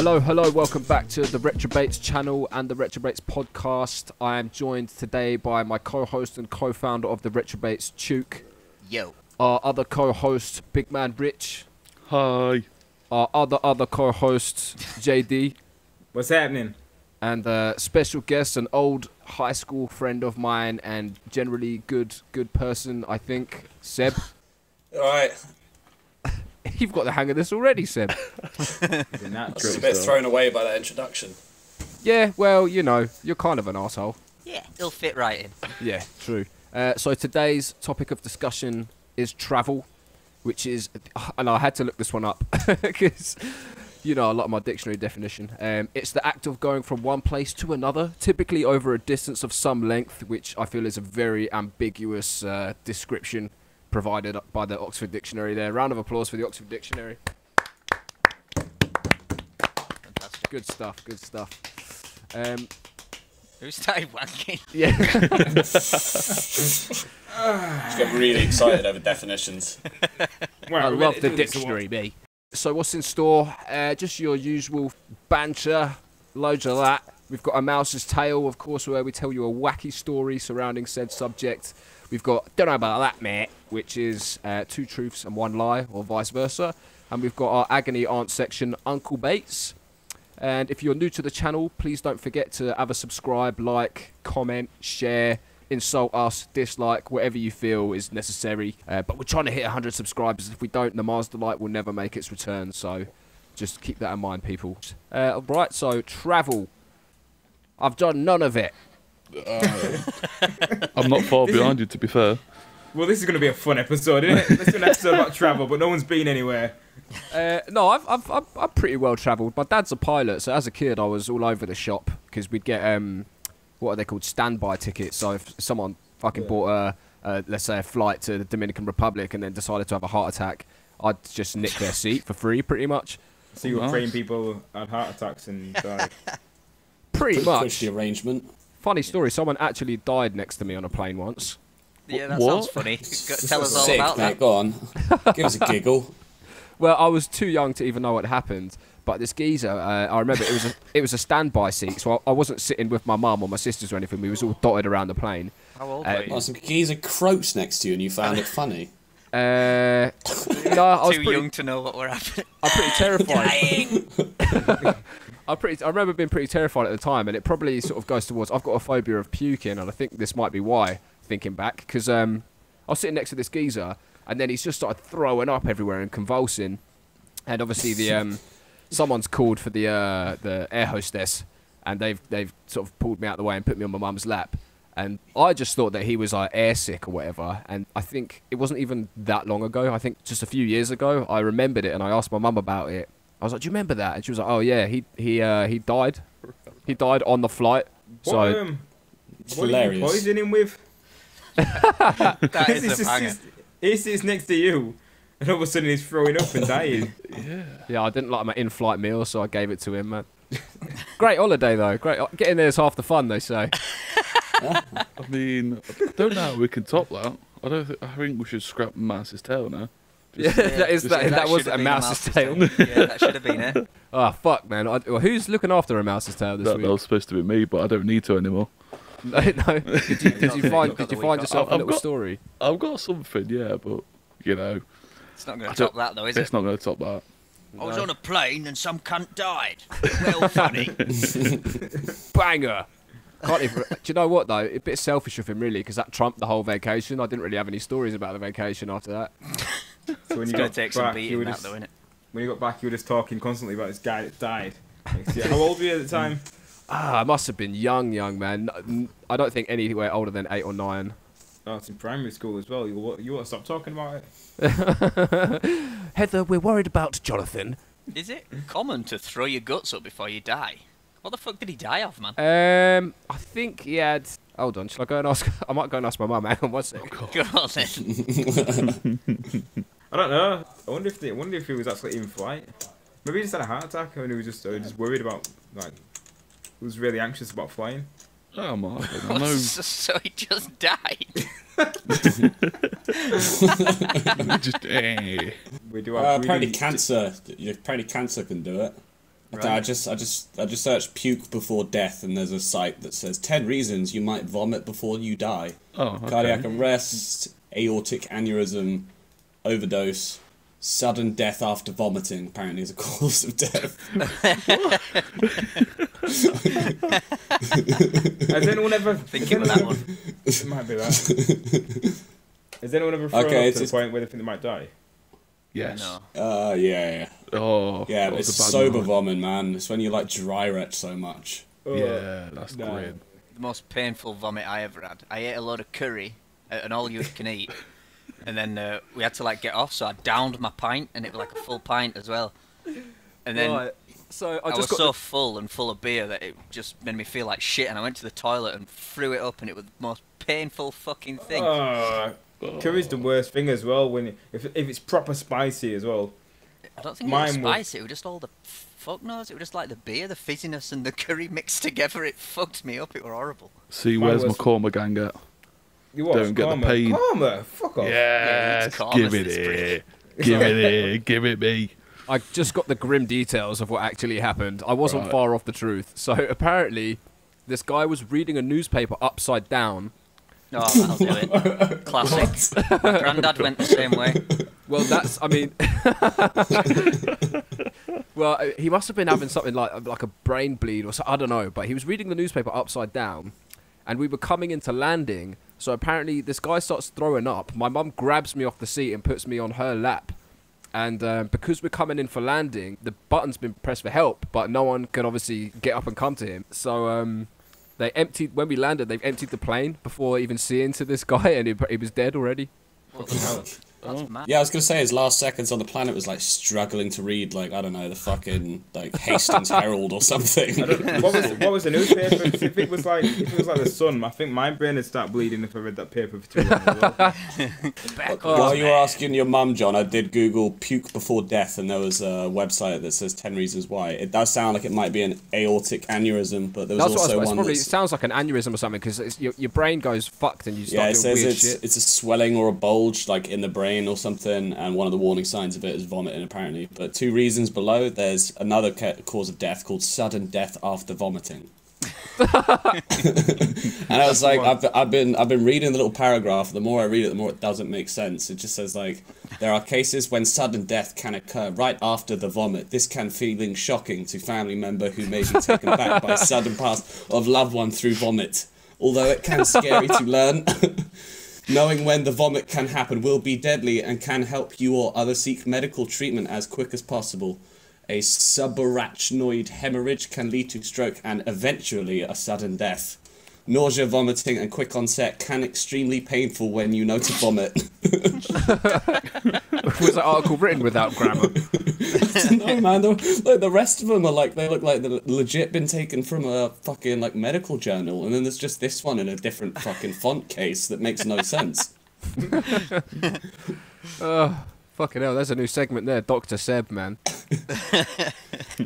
Hello, welcome back to the Retrobates channel and the Retrobates podcast. I am joined today by my co-host and co-founder of the Retrobates, Tuke. Yo. Our other co-host, Big Man Rich. Hi. Our other co-host, JD. What's happening? And special guest, an old high school friend of mine and generally good person, I think, Seb. Alright. You've got the hang of this already, Seb. I was a bit thrown away by that introduction. Yeah, well, you know, you're kind of an arsehole. Yeah, it'll fit right in. Yeah, true. So today's topic of discussion is travel, which is, and I had to look this one up because, you know, a lot of my dictionary definition. It's the act of going from one place to another, typically over a distance of some length, which I feel is a very ambiguous description provided by the Oxford Dictionary there. Round of applause for the Oxford Dictionary. Fantastic. Good stuff. Who started wanking? Yeah. Just get really excited over definitions. I love the dictionary, me. So what's in store? Just your usual banter, loads of that. We've got a mouse's tale, of course, where we tell you a wacky story surrounding said subject. We've got Don't Know About That, Mate, which is 2 truths and 1 lie, or vice versa. And we've got our agony aunt section, Uncle Bates. And if you're new to the channel, please don't forget to have a subscribe, like, comment, share, insult us, dislike, whatever you feel is necessary. But we're trying to hit 100 subscribers. If we don't, the Master Light will never make its return. So just keep that in mind, people. Right, so travel. I've done none of it. I'm not far behind you, to be fair. Well, this is going to be a fun episode, isn't it? This is an episode about travel, but no one's been anywhere. No, I'm pretty well travelled. My dad's a pilot, so as a kid I was all over the shop because we'd get what are they called, standby tickets. So if someone fucking bought let's say a flight to the Dominican Republic and then decided to have a heart attack, I'd just nick their seat for free, pretty much. So you were praying people had heart attacks and died. Pretty much. Push the arrangement. Funny story, someone actually died next to me on a plane once. Yeah, that What? sounds funny. Tell us all Sick, about mate. that. Go on. Give us a giggle. Well, I was too young to even know what happened, but this geezer, I remember it was a standby seat, so I wasn't sitting with my mum or my sisters or anything. We was all dotted around the plane. How old were you? Oh, some geezer croaks next to you and you found it funny. No, I was Too pretty, young to know what were happening. I'm pretty terrified. Dying. I remember being pretty terrified at the time, and it probably sort of goes towards, I've got a phobia of puking, and I think this might be why, thinking back, because I was sitting next to this geezer, and then he's just started throwing up everywhere and convulsing, and obviously the someone's called for the air hostess, and they've sort of pulled me out of the way and put me on my mum's lap, and I just thought that he was like air sick or whatever, and I think it wasn't even that long ago. I think just a few years ago, I remembered it, and I asked my mum about it. I was like, "Do you remember that?" And she was like, "Oh yeah, he died. He died on the flight." So What are hilarious. you poisoning with? That is a banger. He sits next to you, and all of a sudden he's throwing up and dying. yeah, I didn't like my in-flight meal, so I gave it to him, man. Great holiday though. Great. Getting there is half the fun, they say. I mean, I don't know how we can top that. I think we should scrap Mouse's tail now. Yeah, that was should a have been mouse's tail. Yeah, that should have been it. Oh fuck, man. Well, who's looking after a mouse's tail this That week? was supposed to be me, but I don't need to anymore. No. Did you find yourself a I've little got- story? I've got something, yeah, but, you know, It's not going to top that though, is it? it's not going to top that. I was on a plane and some cunt died. Well, funny. Banger. Can't even, do you know what though? A bit selfish of him really, because that trumped the whole vacation. I didn't really have any stories about the vacation after that. So when It's you going got to take some back, beating you were that just, though, innit? when you got back, you were just talking constantly about this guy that died. How old were you at the time? I must have been young, man. I don't think anywhere older than 8 or 9. Oh, it's in primary school as well. You want to stop talking about it? Heather, we're worried about Jonathan. Is it common to throw your guts up before you die? What the fuck did he die of, man? I think he had. Hold on, shall I go and ask? I might go and ask my mum. Hang on, one second. Go on then. I don't know. I wonder if he was actually in flight. Maybe he just had a heart attack and he was just worried about, like, he was really anxious about flying. Oh, my God, I know. So he just died. Just, We do have Apparently really cancer. Apparently cancer can do it. Right. I just searched puke before death, and there's a site that says 10 reasons you might vomit before you die. Oh, okay. Cardiac arrest, aortic aneurysm, overdose, sudden death after vomiting apparently is a cause of death. Has anyone ever thinking of that one? It might be that. Has anyone ever thrown up to the point where they think they might die? Yes. No. Yeah. Oh. Yeah, but it's sober vomit, man. It's when you like dry retch so much. Yeah, that's great. The most painful vomit I ever had. I ate a load of curry, an all you can eat, and then we had to like get off, so I downed my pint, and it was like a full pint as well. And then Right. So I was so full of beer that it just made me feel like shit, and I went to the toilet and threw it up, and it was the most painful fucking thing. Curry's the worst thing as well when if it's proper spicy as well. I don't think it was spicy. It was just all the fuck knows. It was just like the beer, the fizziness, and the curry mixed together. It fucked me up. It were horrible. See, where's my Korma gang at? You what? Don't get the pain. Korma, fuck off. Yes, give it here. Give it here. Give it me. I just got the grim details of what actually happened. I wasn't far off the truth. So apparently, this guy was reading a newspaper upside down. Oh, that'll do it. Classic. My granddad went the same way. Well, that's, I mean... well, he must have been having something like a brain bleed or so, I don't know. But he was reading the newspaper upside down, and we were coming into landing. So apparently, this guy starts throwing up. My mum grabs me off the seat and puts me on her lap. And because we're coming in for landing, the button's been pressed for help, but no one can obviously get up and come to him. So they emptied, when we landed, they've emptied the plane before even seeing to this guy, and he was dead already. What the hell? That's mad. Yeah, I was gonna say his last seconds on the planet was like struggling to read, like I don't know, the fucking like Hastings Herald or something. What was the newspaper? If it was like the Sun, I think my brain would start bleeding if I read that paper for too long as well. While you were asking your mum, John, I did Google puke before death, and there was a website that says 10 reasons why. It does sound like it might be an aortic aneurysm, but there was also one it sounds like an aneurysm or something, because your brain goes fucked and you start doing weird shit. It's a swelling or a bulge like in the brain or something, and one of the warning signs of it is vomiting apparently. But 2 reasons below, there's another cause of death called sudden death after vomiting. And I was like, I've been reading the little paragraph. The more I read it, the more it doesn't make sense. It just says like, there are cases when sudden death can occur right after the vomit. This can feeling shocking to family member who may be taken back by sudden pass of loved one through vomit. Although it can scary to learn. Knowing when the vomit can happen will be deadly and can help you or others seek medical treatment as quick as possible. A subarachnoid hemorrhage can lead to stroke and eventually a sudden death. Nausea, vomiting, and quick onset can extremely painful when you know to vomit. Was that article written without grammar? No, man. The rest of them are like, they look like they're legit been taken from a fucking like medical journal, and then there's just this one in a different fucking font case that makes no sense. Fucking hell, there's a new segment there, Dr. Seb, man.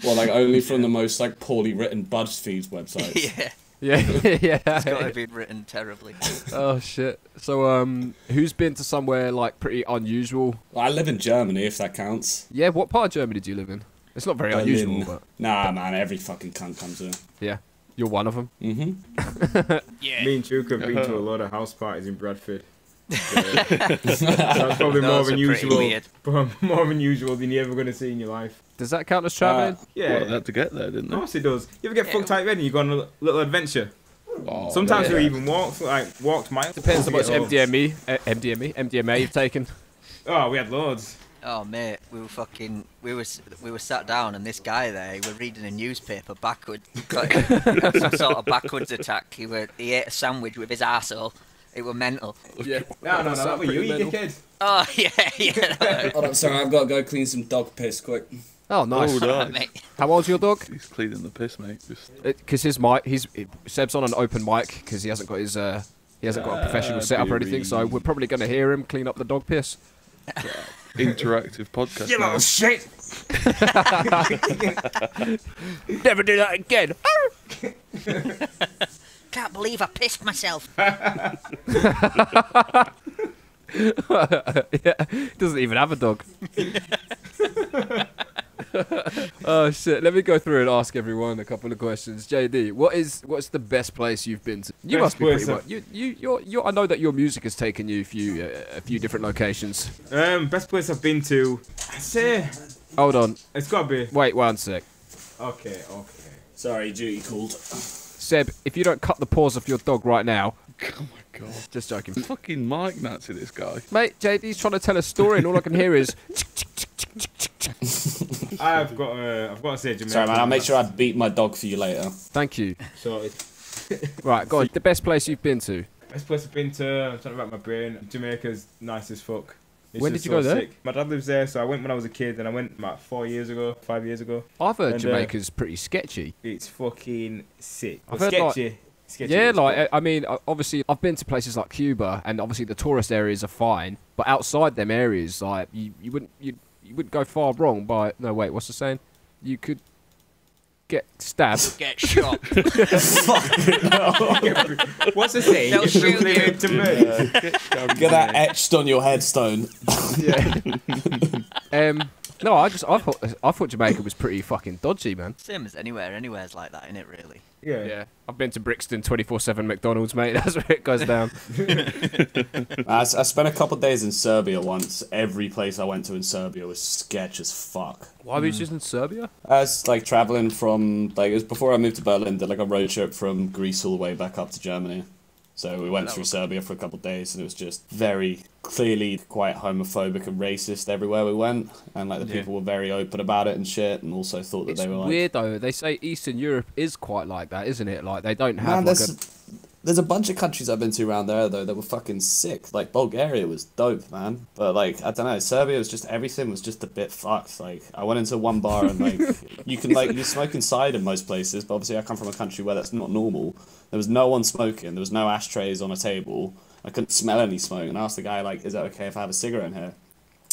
Well, like only from the most like poorly written BuzzFeed websites. Yeah. Yeah. It's got to be written terribly. Oh shit. So who's been to somewhere like pretty unusual? Well, I live in Germany, if that counts. Yeah, what part of Germany do you live in? It's not very unusual, but nah, man, every fucking cunt comes here. yeah, you're one of them. Yeah. Me and Tuke have been to a lot of house parties in Bradford. That's probably more unusual than you're ever going to see in your life. Does that count as travelling? Yeah. Well, they had to get there, didn't Of they? course it does. You ever get fucked out ready and you go on a little adventure? Oh, Sometimes we even walked miles. Depends how much to get home. MDMA you've taken. Oh, we had loads. Oh mate, we were sat down, and this guy there, he were reading a newspaper backwards. Got some sort of backwards attack. He ate a sandwich with his arsehole. It were mental. Yeah. No, that were you dickhead. Oh yeah. Hold on, sorry, I've got to go clean some dog piss quick. Oh, nice. Oh, nice. Mate. How old's your dog? He's cleaning the piss, mate. Just... Because his mic, Seb's on an open mic because he hasn't got his a professional setup or anything. So we're probably going to hear him clean up the dog piss. interactive podcast. You little shit! Never do that again. Can't believe I pissed myself. Yeah, he doesn't even have a dog. Oh shit! Let me go through and ask everyone a couple of questions. JD, what's the best place you've been to? You must be pretty much. You're. I know that your music has taken you a few different locations. Best place I've been to. I say. Hold on. It's gotta be. Wait 1 sec. Okay. Sorry, duty called. Seb, if you don't cut the paws off your dog right now. Oh my god. Just joking. Fucking Mike Nazi, this guy. Mate, JD's trying to tell a story and all I can hear is. I've got to say Jamaica. Sorry, man. I'll make sure I beat my dog for you later. Thank you. Sorry. Right, go on. The best place you've been to? Best place I've been to. I'm trying to wrap my brain. Jamaica's nice as fuck. It's When just did you go there? sick. My dad lives there, so I went when I was a kid, and I went about 5 years ago. I've heard And, Jamaica's pretty sketchy. It's fucking sick. I've But heard, like- sketchy. Sketchy Yeah, as fuck. like I mean, obviously I've been to places like Cuba, and obviously the tourist areas are fine, but outside them areas, like you wouldn't go far wrong by. No, wait, what's the saying? You could get stabbed. Get shot. What's the saying? They'll If you shoot leave you. it to me. Get that etched on your headstone. Yeah. No, I thought Jamaica was pretty fucking dodgy, man. Same as anywhere's like that, innit, really? Yeah. I've been to Brixton 24/7 McDonald's, mate. That's where it goes down. I spent a couple of days in Serbia once. Every place I went to in Serbia was sketch as fuck. Why were you just in Serbia? I was like traveling from it was before I moved to Berlin. Did like a road trip from Greece all the way back up to Germany. So we went through Serbia for a couple of days, and it was just very clearly quite homophobic and racist everywhere we went. And like the people were very open about it and shit, and also thought that It's they were like weird though. They say Eastern Europe is quite like that, isn't it? Like they don't have Man, like there's a bunch of countries I've been to around there though that were fucking sick. Like Bulgaria was dope, man. But like I don't know, Serbia was just everything was just a bit fucked. Like I went into one bar and like you smoke inside in most places, but obviously I come from a country where that's not normal. There was no one smoking. There was no ashtrays on a table. I couldn't smell any smoke. And I asked the guy like, "Is that okay if I have a cigarette in here?"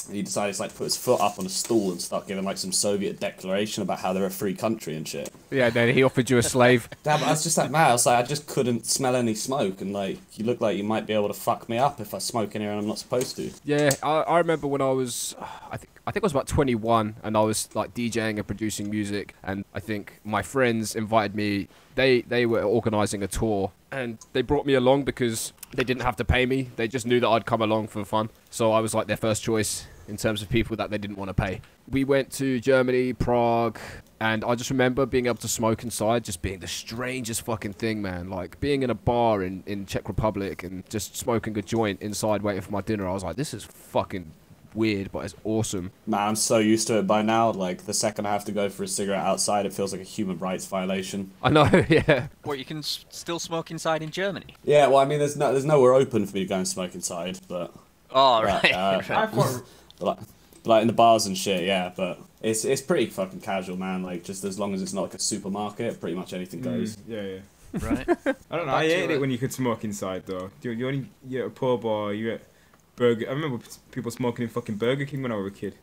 And he decided to like put his foot up on a stool and start giving like some Soviet declaration about how they're a free country and shit. Yeah, then he offered you a slave. Yeah, but I was just like, man, I was like, I just couldn't smell any smoke, and like, you look like you might be able to fuck me up if I smoke in here and I'm not supposed to. Yeah, I remember when I was, I think I was about 21, and I was like DJing and producing music, and I think my friends invited me. They were organising a tour, and they brought me along because they didn't have to pay me. They just knew that I'd come along for fun. So I was like their first choice in terms of people that they didn't want to pay. We went to Germany, Prague, and I just remember being able to smoke inside just being the strangest fucking thing, man. Like being in a bar in Czech Republic and just smoking a joint inside waiting for my dinner. I was like, this is fucking weird, but it's awesome. Man, I'm so used to it by now. Like, the second I have to go for a cigarette outside, it feels like a human rights violation. I know, yeah. What, you can still smoke inside in Germany? Yeah, well, I mean, there's nowhere open for me to go and smoke inside, but... Oh, Right, right. I thought like in the bars and shit, yeah, but it's pretty fucking casual, man. Like, just as long as it's not like a supermarket, pretty much anything goes. Yeah. Right. I don't know. I hated it when you could smoke inside though. You only at a pub or you at Burger. I remember people smoking in fucking Burger King when I was a kid.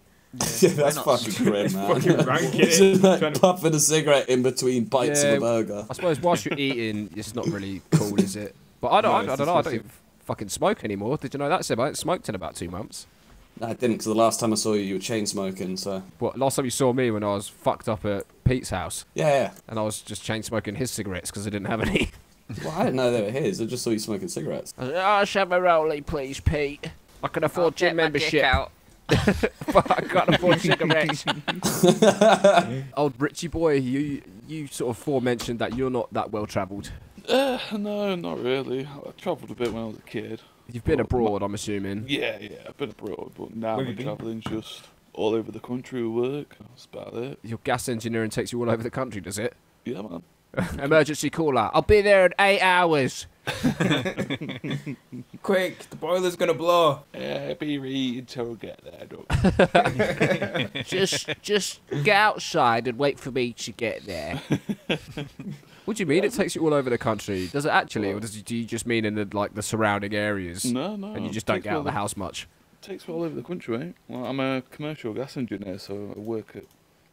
Yeah, that's not? fucking grim, man. Fucking rank, Just, innit? like, Trying to- puffing a cigarette in between bites Yeah. of a burger. I suppose whilst you're eating, it's not really cool, is it? But I don't know. I don't even fucking smoke anymore. Did you know that, Seb? I haven't smoked in about 2 months. No, I didn't, because the last time I saw you, you were chain smoking, so... What, last time you saw me when I was fucked up at Pete's house, Yeah. and I was just chain smoking his cigarettes because I didn't have any. Well, I didn't know they were his. I just saw you smoking cigarettes. I was like, oh, shove a rollie, please, Pete. I can afford gym membership. Out. But I can't afford cigarettes. Old Richie boy, you sort of forementioned that you're not that well travelled. No, not really. I travelled a bit when I was a kid. You've been abroad, I'm assuming. Yeah, I've been abroad, but now Where my have you been? travelling's just all over the country with work. That's about it. Your gas engineering takes you all over the country, does it? Yeah, man. Emergency caller. I'll be there in 8 hours. Quick, the boiler's gonna blow. Yeah, be ready until I get there, dog. Just get outside and wait for me to get there. What do you mean it takes you all over the country? Does it actually, or do you just mean in the surrounding areas? No. And you just don't takes get me out all of the house much? Takes me all over the country, mate. Well, I'm a commercial gas engineer, so I work at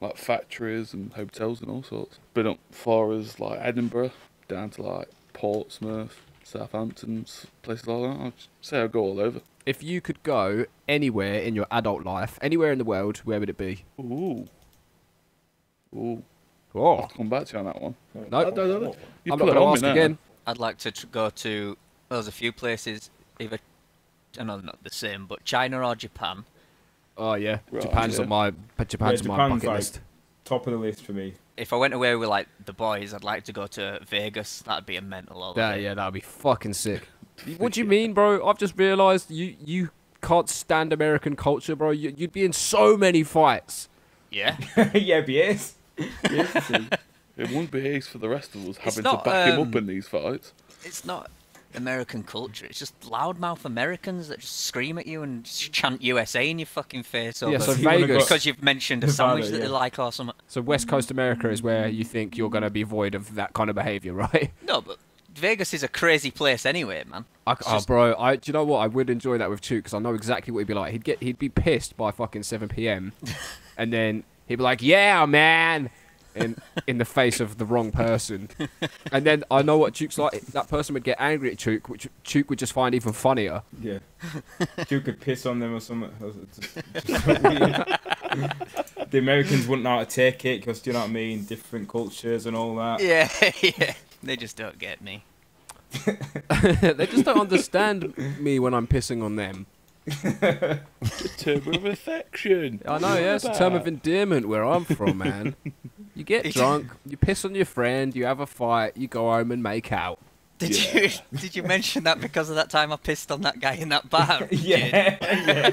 like factories and hotels and all sorts. Been up far as like Edinburgh, down to like Portsmouth, Southampton, places like that. I'd say I go all over. If you could go anywhere in your adult life, anywhere in the world, where would it be? Ooh. Ooh, Oh, I'll come back to you on that one. nope. You I'm put not it going to on me ask now. again. I'd like to go to. Well, there's a few places, either. I know they're not the same, but China or Japan. Oh yeah, Right, Japan's yeah. on my Japan's bucket like list. top of the list for me. If I went away with like the boys, I'd like to go to Vegas. That'd be a mental holiday. Yeah, that'd be fucking sick. What do you mean, bro? I've just realised you can't stand American culture, bro. You'd be in so many fights. Yeah. Yeah, BS. It wouldn't be easy for the rest of us having not, to back him up in these fights. It's not American culture. It's just loudmouth Americans that just scream at you and just chant USA in your fucking face. Over Yeah, so You wanna Vegas. because you've mentioned a Nevada, sandwich that yeah. they like or something. So West Coast America is where you think you're going to be void of that kind of behaviour, right? No, but Vegas is a crazy place anyway, man. Bro, do you know what? I would enjoy that with Tuke because I know exactly what he'd be like. He'd be pissed by fucking 7 p.m. and then he'd be like, "Yeah, man," in the face of the wrong person. And then I know what Tuke's like. That person would get angry at Tuke, which Tuke would just find even funnier. Yeah. You could piss on them or something. Just weird. The Americans wouldn't know how to take it because, do you know what I mean? Different cultures and all that. Yeah, yeah. They just don't get me. They just don't understand me when I'm pissing on them. A term of affection. I know, yeah, it's a term of endearment where I'm from, man. You get drunk, you piss on your friend, you have a fight, you go home and make out. Did you mention that because of that time I pissed on that guy in that bar? Yeah.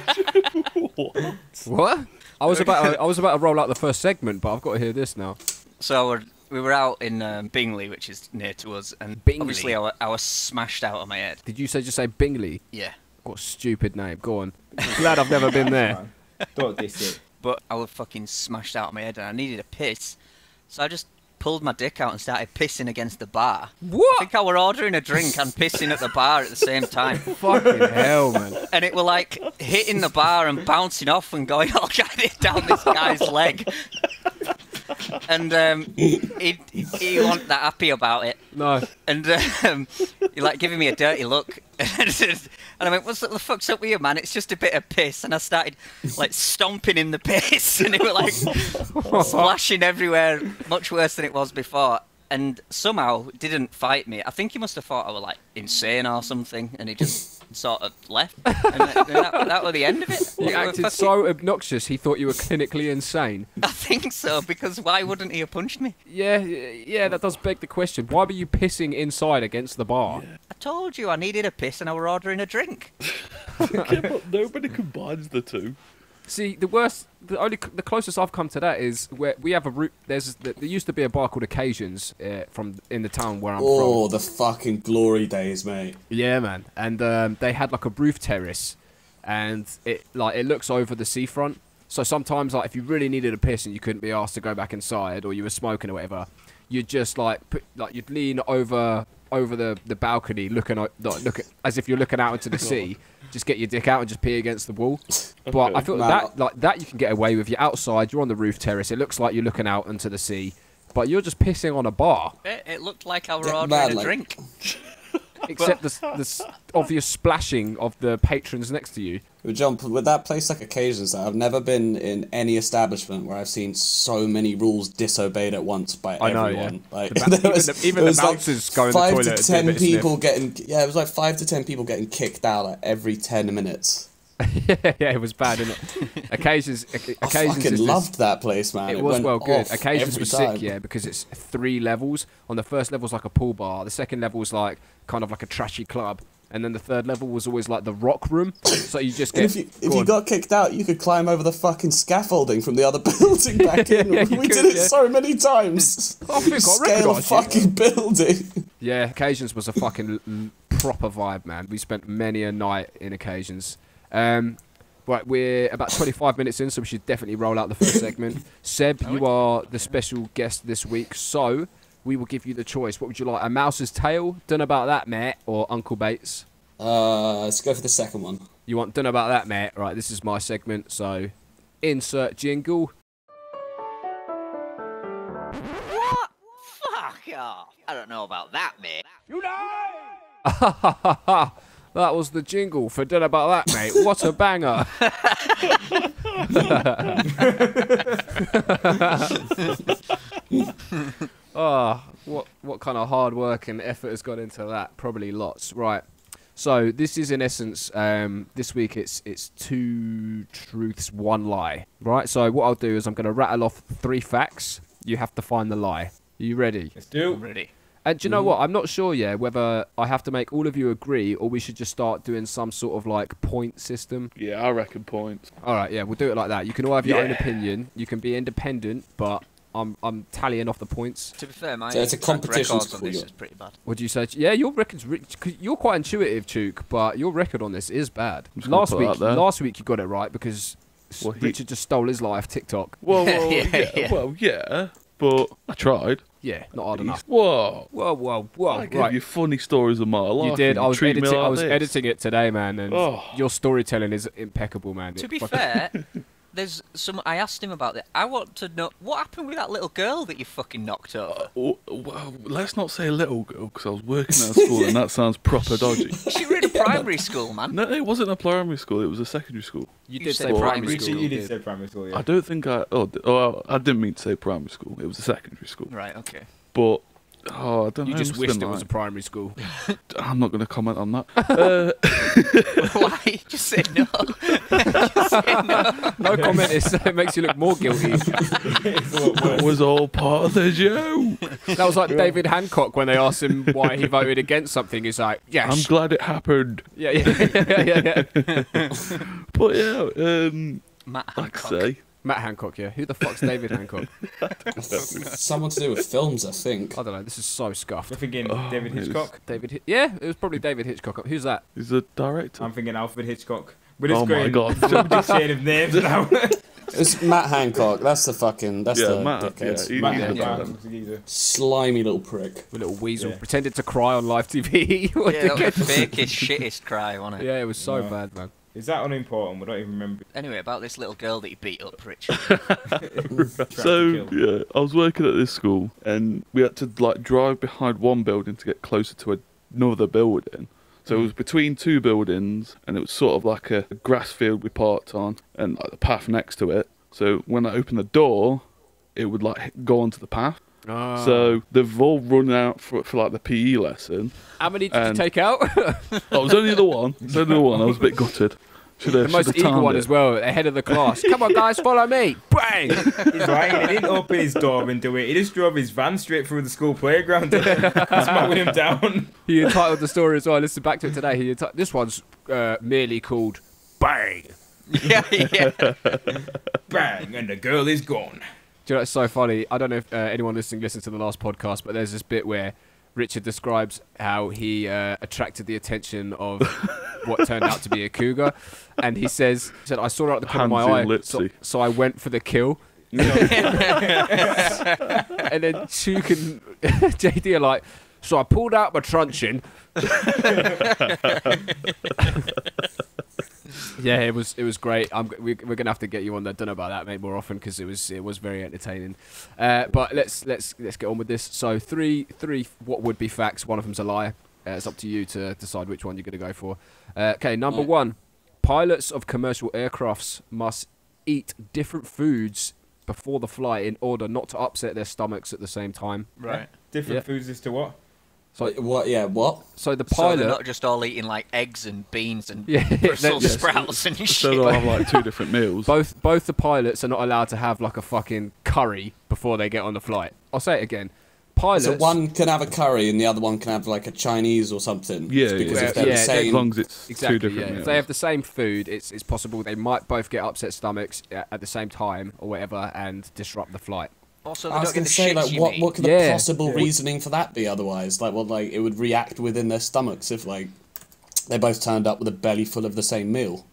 What? I was about to roll out the first segment, but I've got to hear this now. So we were out in Bingley, which is near to us, and Bingley? obviously I was smashed out of my head. Did you just say Bingley? Yeah. What a stupid name. Go on. Glad I've never been there. Man, don't diss it. But I was fucking smashed out of my head and I needed a piss. So I just pulled my dick out and started pissing against the bar. I What? think I were ordering a drink and pissing at the bar at the same time. Fucking hell, man. And it were like hitting the bar and bouncing off and going all kind of down this guy's leg. And he wasn't that happy about it. No. And he like giving me a dirty look. And I went, "What the fuck's up with you, man? It's just a bit of piss." And I started like stomping in the piss, and it was like splashing everywhere, much worse than it was before. And somehow didn't fight me. I think he must have thought I was like insane or something, and he just sort of left. And that was the end of it. You acted so obnoxious, he thought you were clinically insane. I think so, because why wouldn't he have punched me? Yeah, that does beg the question. Why were you pissing inside against the bar? I told you I needed a piss and I were ordering a drink. Yeah, but nobody combines the two. See, the closest I've come to that is where we have a route. There used to be a bar called Occasions in the town where I'm from. Oh, the fucking glory days, mate. Yeah, man. And they had like a roof terrace, and it looks over the seafront. So sometimes, like, if you really needed a piss and you couldn't be asked to go back inside, or you were smoking or whatever, you'd just you'd lean over the balcony, looking as if you're looking out into the sea. Just get your dick out and just pee against the wall. But I feel that you can get away with. You're outside, you're on the roof terrace. It looks like you're looking out into the sea, but you're just pissing on a bar. It looked like I were ordering a drink. Except the obvious splashing of the patrons next to you. John, with that place like Occasions, I've never been in any establishment where I've seen so many rules disobeyed at once by everyone. Yeah. Like, Even the bouncers going to the toilet. 5 to 10 people getting. Yeah, it was like 5 to 10 people getting kicked out like, every 10 minutes. Yeah, it was bad, isn't it? Occasions I fucking loved that place, man. It was went well good. off Occasions every was time. sick, yeah, because it's 3 levels. On the first level's like a pool bar. The second level's like kind of like a trashy club. And then the third level was always like the rock room. So you just get. If you got kicked out, you could climb over the fucking scaffolding from the other building back in. Yeah, we did it so many times. I think I Scale a recognised you. fucking building. Yeah, Occasions was a fucking proper vibe, man. We spent many a night in Occasions. Right, we're about 25 minutes in, so we should definitely roll out the first segment. Seb, you are the special guest this week, so we will give you the choice. What would you like, a mouse's tail? Done about that, mate, or Uncle Bates? Let's go for the second one. You want done about that, mate? Right, this is my segment, so insert jingle. What? Fuck off. I don't know about that, mate. That was the jingle for done about that, mate. What a banger. Oh, what kind of hard work and effort has gone into that? Probably lots. Right. So this is in essence, this week it's 2 truths, 1 lie. Right. So what I'll do is I'm going to rattle off 3 facts. You have to find the lie. Are you ready? Let's do. I'm ready. And do you know what? I'm not sure yet whether I have to make all of you agree or we should just start doing some sort of like point system. Yeah, I reckon points. All right, yeah, we'll do it like that. You can all have your own opinion. You can be independent, but I'm tallying off the points. To be fair, my So it's a competition records on for this you. is pretty bad. What do you say? Yeah, your record's you're quite intuitive, Tuke, but your record on this is bad. I'm just gonna put that there. Last week you got it right because Richard just stole his life TikTok. Well, Yeah. well, yeah, but I tried. Yeah, not hard enough. Whoa. Whoa, I gave right. you funny stories of my life. You did. and I was treat me editing. like I was this. editing it today, man, and Oh. your storytelling is impeccable, man. To be fair, there's some. I asked him about that. I want to know what happened with that little girl that you fucking knocked over. Well, let's not say little girl because I was working at school and that sounds proper dodgy. She were in a primary school, man. No, it wasn't a primary school. It was a secondary school. You You did said say primary primary school. You did say primary school, yeah. I don't think I. Oh, I didn't mean to say primary school. It was a secondary school. Right. Okay. But I don't know. You just must have wished been it was a like- primary school. I'm not going to comment on that. Why? Just say no. Just say no. No comment. It makes you look more guilty. It's a lot That worse. was all part of the joke. That was like David Hancock when they asked him why he voted against something. He's like, I'm yes. glad it happened. Yeah. But yeah, Matt like Hancock. I say, Matt Hancock, yeah. Who the fuck's David Hancock? Something to do with films, I think. I don't know. This is so scuffed. You're thinking David it was- Hitchcock? Yeah, it was probably David Hitchcock. Who's that? he's a director. I'm thinking Alfred Hitchcock. We're just Oh my going God. subject shade of names now. It's Matt Hancock. That's the Matt, dickhead. yeah, Matt he's the Hancock. bad. Looks like he's a- Slimy little prick. A little weasel. Yeah. Pretended to cry on live TV. What Yeah, the that was the kid- fakest, shittest cry, wasn't it? Yeah, it was so No. bad, man. Is that unimportant? We don't even remember. Anyway, about this little girl that you beat up, Richard. So yeah, I was working at this school, and we had to like drive behind one building to get closer to another building. So it was between 2 buildings, and it was sort of like a grass field we parked on, and like the path next to it. So when I opened the door, it would like go onto the path. Ah. So they've all run out for like the PE lesson. How many did you and- take out? I was only the one. I was a bit gutted. Should The have most eager one as well, ahead of the class. Come on, guys, follow me. Bang! He's right, he didn't open his door and do it. He just drove his van straight through the school playground and smacked him down. He entitled the story as well. I listened back to it today. This one's merely called Bang. yeah. Bang, and the girl is gone. Do you know, it's so funny. I don't know if anyone listening listened to the last podcast, but there's this bit where Richard describes how he attracted the attention of what turned out to be a cougar. And he said, I saw her out the corner of my eye, Handsy so, Lipsy. so I went for the kill. And then Tuke and JD are like, so I pulled out my truncheon. Yeah, it was great. We're gonna have to get you on there. Don't know about that, mate, more often because it was very entertaining. But let's get on with this. So three what would be facts. One of them's a lie. It's up to you to decide which one you're gonna go for. Okay, number Right. 1. Pilots of commercial aircrafts must eat different foods before the flight in order not to upset their stomachs at the same time. Right. Different Yeah. foods as to what? So, What? Yeah, what? so the So pilot. they're not just all eating like eggs and beans and Yeah, Brussels yes. sprouts and So shit. they'll have like 2 different meals. Both the pilots are not allowed to have like a fucking curry before they get on the flight. I'll say it again. Pilots. So one can have a curry and the other one can have like a Chinese or something. Yeah, Because yeah. if they're Yeah, the As same. long as it's Exactly. 2 different Yeah. meals. If they have the same food, it's possible they might both get upset stomachs at the same time or whatever and disrupt the flight. Also, they I was don't get going the to say, shits like, you what need. could the Yeah. possible Yeah. reasoning for that be otherwise? Like, well, like, it would react within their stomachs if, like, they both turned up with a belly full of the same meal.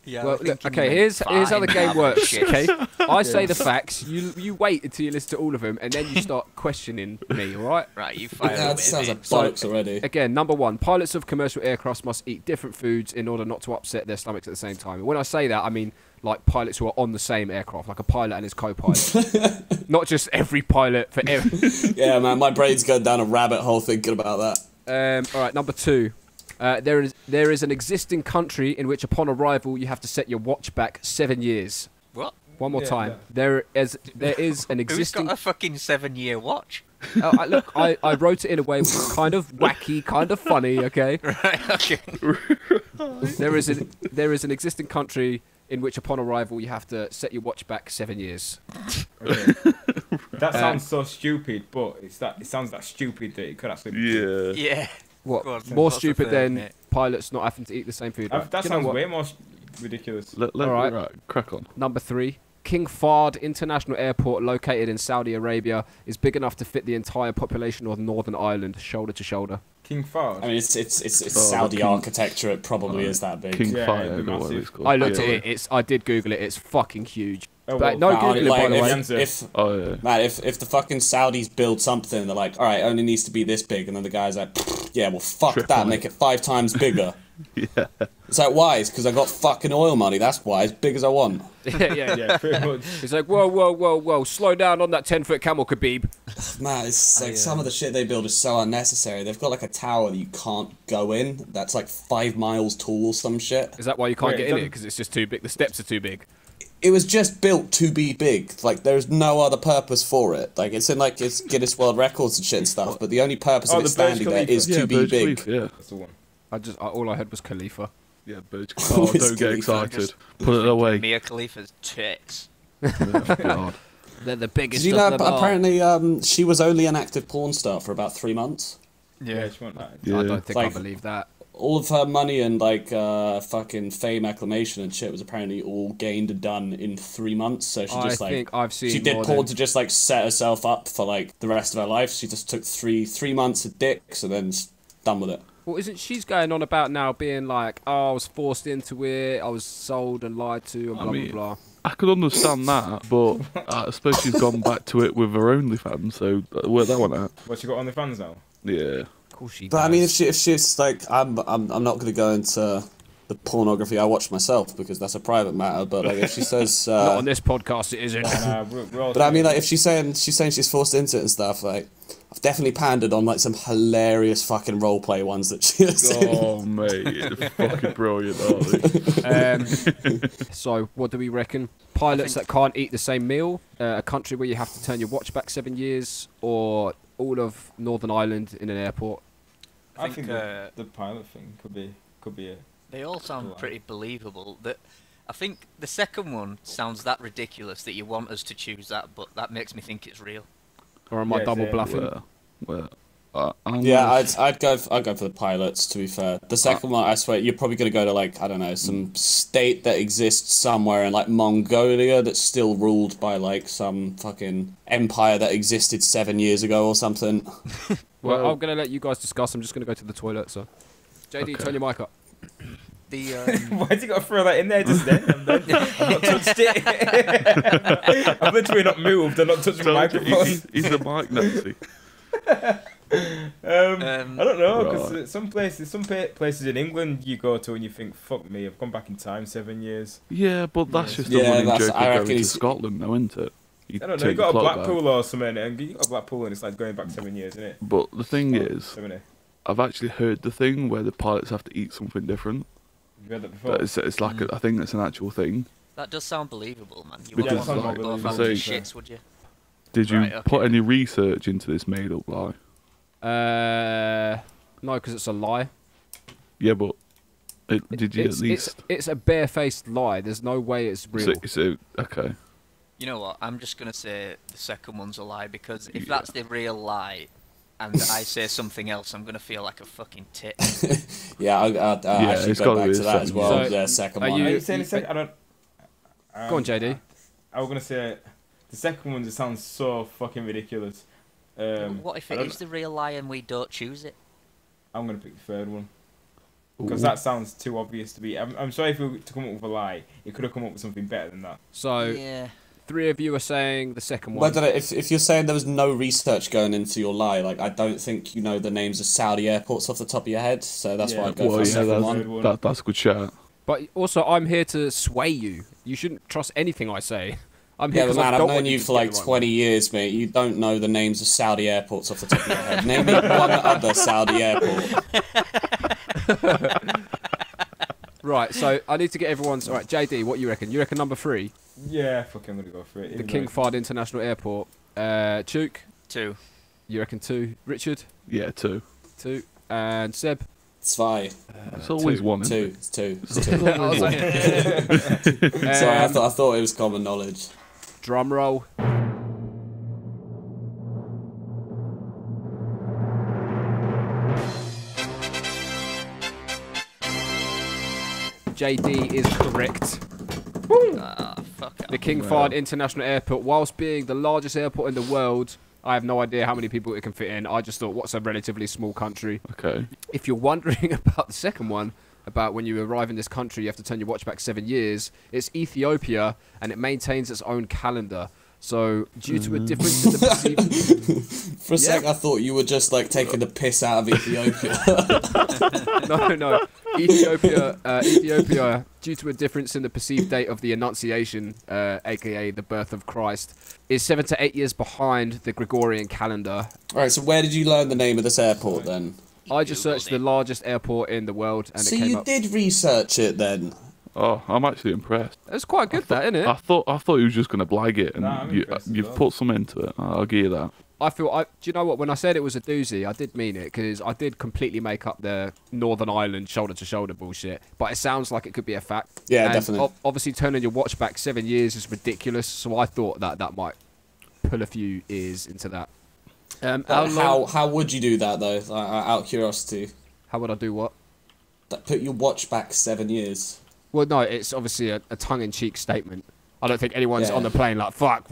Yeah, Well, I think look, you okay, mean here's how the fine, game have works. shit. Okay, I say the facts. You wait until you listen to all of them, and then you start questioning me. All right. Right, you fire That away, sounds mate. like bollocks already. Again, number 1, pilots of commercial aircrafts must eat different foods in order not to upset their stomachs at the same time. When I say that, I mean like pilots who are on the same aircraft, like a pilot and his co-pilot, not just every pilot for every. Yeah, man, my brain's going down a rabbit hole thinking about that. All right, number 2, There is an existing country in which upon arrival you have to set your watch back 7 years. What? One more time. Yeah. There is an existing... Who's got a fucking 7-year watch? Look, I wrote it in a way which is kind of wacky, kind of funny, okay? Right, okay. There is an existing country in which upon arrival you have to set your watch back 7 years. Okay. That sounds so stupid, but it sounds that stupid that it could actually be true. Yeah. What? On, More stupid than pilots not having to eat the same food? That sounds way more ridiculous. All right, crack on. Number 3. King Fahd International Airport, located in Saudi Arabia, is big enough to fit the entire population of Northern Ireland, shoulder to shoulder. King Fahd? I mean, it's Saudi architecture. It probably is that big. King Fahd, massive. I looked at it. I did Google it. It's fucking huge. Oh, But well, no Google it, by the way. If the fucking Saudis build something, they're like, all right, it only needs to be this big, and then the guy's like, yeah, well, fuck that, make it 5 times bigger. Yeah. It's like, why? It's because I got fucking oil money. That's why. As big as I want. Yeah, pretty much. It's like, whoa, slow down on that 10-foot camel, Khabib. Man, it's like some of the shit they build is so unnecessary. They've got like a tower that you can't go in. That's like 5 miles tall or some shit. Is that why you can't get in it? Because it's just too big. The steps are too big. It was just built to be big. Like, there's no other purpose for it. Like, it's in like it's Guinness World Records and shit and stuff. But the only purpose of it standing there is to be big. Khalifa, yeah. That's the one. All I heard was Khalifa. Yeah, Burj Khalifa. Oh, don't get excited. Put it away. Mia Khalifa's tits. Oh, God. They're the biggest. Did you know? Apparently, she was only an active porn star for about 3 months. Yeah, she went that. Yeah. I don't think I believe that. All of her money and like fucking fame, acclamation, and shit was apparently all gained and done in 3 months. So she just I think I've seen. She did porn to just like set herself up for like the rest of her life. She just took three months of dicks and then done with it. Well, isn't she's going on about now being like, oh, I was forced into it, I was sold and lied to, and blah, blah, blah. I could understand that, but I suppose she's gone back to it with her OnlyFans, so work that one out. What, she got OnlyFans now? Yeah. Of course she But does. I mean, if she's like, I'm not going to go into the pornography I watch myself because that's a private matter. But like, if she says, not on this podcast, it isn't. But I mean, like, if she's saying she's forced into it and stuff, like, I've definitely pandered on like some hilarious fucking roleplay ones that she has seen. Oh mate, it's fucking brilliant, aren't So, what do we reckon? Pilots that can't eat the same meal, a country where you have to turn your watch back 7 years, or all of Northern Ireland in an airport? I think the pilot thing could be it. They all sound pretty believable. I think the second one sounds that ridiculous that you want us to choose that, but that makes me think it's real. Or am I double bluffing? I'd go for the pilots. To be fair, the second one, I swear, you're probably gonna go to like, I don't know, some state that exists somewhere in like Mongolia that's still ruled by like some fucking empire that existed 7 years ago or something. Well, I'm gonna let you guys discuss. I'm just gonna go to the toilet. So, JD, turn your mic up. Why'd you got to throw that in there just then? I've not touched it. I've literally not moved. I've not touched the microphone. He's the mic Nazi. I don't know, because some places in England you go to and you think, fuck me, I've gone back in time 7 years. Yeah, but that's just a running joke of going to Scotland now, isn't it? I don't know, you got a Blackpool or something, and you got a Blackpool and it's like going back 7 years, isn't it? But the thing is, I've actually heard the thing where the pilots have to eat something different. Have you heard that before? It's like, I think it's an actual thing. That does sound believable, man. You Because, wouldn't want to go around with shits, would you? Did you put any research into this made-up lie? No, because it's a lie. Yeah, but did you at least? It's a barefaced lie. There's no way it's real. Okay. You know what? I'm just gonna say the second one's a lie, because if that's the real lie, and I say something else, I'm gonna feel like a fucking tit. Yeah, I should go back to that as well. So, the second one. Are you saying the second? I don't. Go on, JD. I was gonna say the second one just sounds so fucking ridiculous. What if it is the real lie and we don't choose it? I'm gonna pick the third one. Because that sounds too obvious to be. I'm sorry if we were to come up with a lie. It could have come up with something better than that. So, yeah. 3 of you are saying the second one. Well, if you're saying there was no research going into your lie, like, I don't think you know the names of Saudi airports off the top of your head, so that's why I'd go for the second one. That's a good shout. But also, I'm here to sway you. You shouldn't trust anything I say. I'm here but man, I've known you for like 20 years, mate. You don't know the names of Saudi airports off the top of your head. Name me one other Saudi airport. Right, so I need to get everyone's... All right, JD, what you reckon? You reckon number 3? Yeah, fuck, I'm gonna go for it. The King Fahd International Airport. Tuke? 2. You reckon 2? Richard? Yeah, 2. 2. And Seb? Zwei. It's always 1. Isn't 2. it? It's 2. It's It's 2. always one. Sorry, I thought it was common knowledge. Drum roll. JD is correct. Fuck The King Fahd International Airport, whilst being the largest airport in the world, I have no idea how many people it can fit in. I just thought, what's a relatively small country? Okay. If you're wondering about the second one, about when you arrive in this country, you have to turn your watch back 7 years, it's Ethiopia, and it maintains its own calendar. So, due to a difference in the perceived... For a sec, I thought you were just like taking the piss out of Ethiopia. No. Ethiopia, due to a difference in the perceived date of the Annunciation, aka the birth of Christ, is 7 to 8 years behind the Gregorian calendar. Alright, so where did you learn the name of this airport then? I just searched the largest airport in the world, and So it came you up. did research it then? Oh, I'm actually impressed. It's quite good, that, isn't it? I thought he was just going to blag it, and Nah, I'm impressed as you've well. put some into it. I'll give you that. Do you know what? When I said it was a doozy, I did mean it, because I did completely make up the Northern Ireland shoulder-to-shoulder bullshit. But it sounds like it could be a fact. Yeah, And definitely. Obviously, turning your watch back 7 years is ridiculous, so I thought that might pull a few ears into that. How would you do that though? Out of curiosity. How would I do what? Put your watch back 7 years. Well, no, it's obviously a tongue-in-cheek statement. I don't think anyone's Yeah. on the plane like, fuck,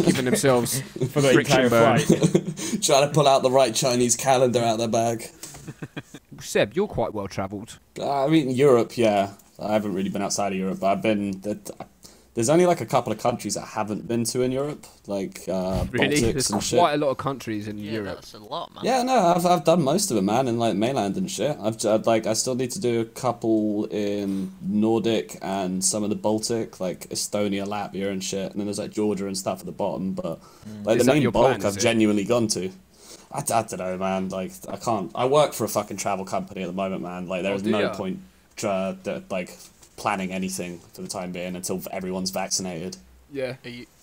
giving themselves For the friction entire burn. flight. Trying to pull out the right Chinese calendar out of their bag. Seb, you're quite well-travelled. I mean, Europe, yeah. I haven't really been outside of Europe, but I've been... There's only like a couple of countries I haven't been to in Europe, like Really? Baltics There's and shit. quite a lot of countries in Yeah, Europe. that's a lot, man. Yeah, no, I've done most of it, man, in like mainland and shit. I still need to do a couple in Nordic and some of the Baltic, like Estonia, Latvia and shit. And then there's like Georgia and stuff at the bottom, but like Is the that main your bulk plan, is I've it? genuinely gone to. I don't know, man. Like I can't. I work for a fucking travel company at the moment, man. Like there's do no ya? point like planning anything for the time being until everyone's vaccinated. Yeah.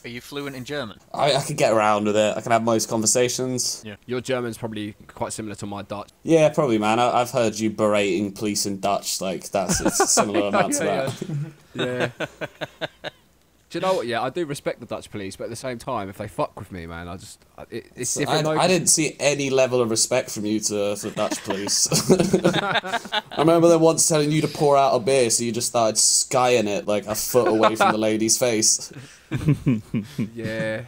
Are you fluent in German? I can get around with it. I can have most conversations. Yeah. Your German's probably quite similar to my Dutch. Yeah, probably, man. I've heard you berating police in Dutch. Like it's a similar amount to that. Yeah. Do you know what? Yeah, I do respect the Dutch police, but at the same time, if they fuck with me, man, it's different. though, I 'cause- didn't see any level of respect from you to Dutch police. I remember them once telling you to pour out a beer, so you just started skying it like a foot away from the lady's face. Yeah.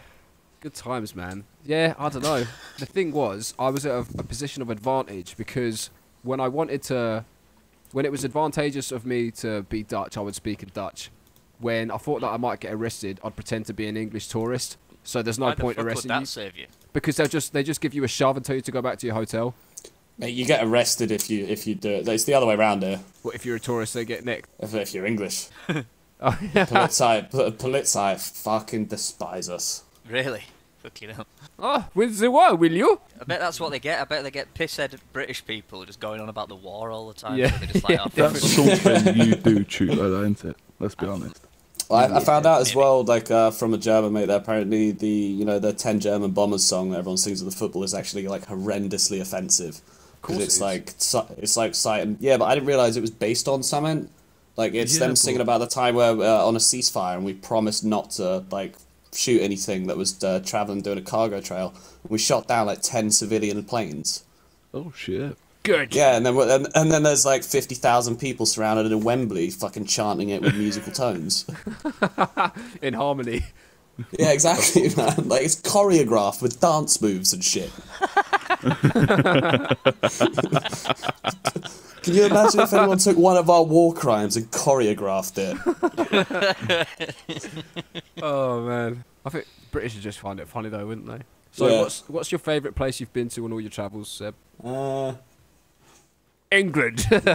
Good times, man. Yeah, I don't know. The thing was, I was at a position of advantage because when it was advantageous of me to be Dutch, I would speak in Dutch. When I thought that I might get arrested, I'd pretend to be an English tourist. So there's no Why the point fuck would arresting that you save you? because they just give you a shove and tell you to go back to your hotel. Mate, you get arrested if you do it. It's the other way around here. What if you're a tourist? They get nicked. If you're English, Oh, yeah. Polizei fucking despise us. Really? Fucking hell. Oh, with the war, will you? I bet that's what they get. I bet they get pisshead British people just going on about the war all the time. Yeah. So they're just like, Yeah, oh, fuck That's something you do, Tuke, like that, isn't it? Let's be honest. Well, I found out as well, like from a German mate, that apparently the 10 German Bombers song that everyone sings at the football is actually like horrendously offensive. course Because it it's like citing, yeah, but I didn't realize it was based on something. Like it's Yeah, them singing but- about the time where on a ceasefire and we promised not to like shoot anything that was traveling doing a cargo trail. We shot down like 10 civilian planes. Oh shit. Good. Yeah, and then there's like 50,000 people surrounded in Wembley, fucking chanting it with musical tones. In harmony. Yeah, exactly, man. Like it's choreographed with dance moves and shit. Can you imagine if anyone took one of our war crimes and choreographed it? Oh man, I think British would just find it funny though, wouldn't they? So Yeah. what's your favourite place you've been to on all your travels, Seb? Nah, England. man.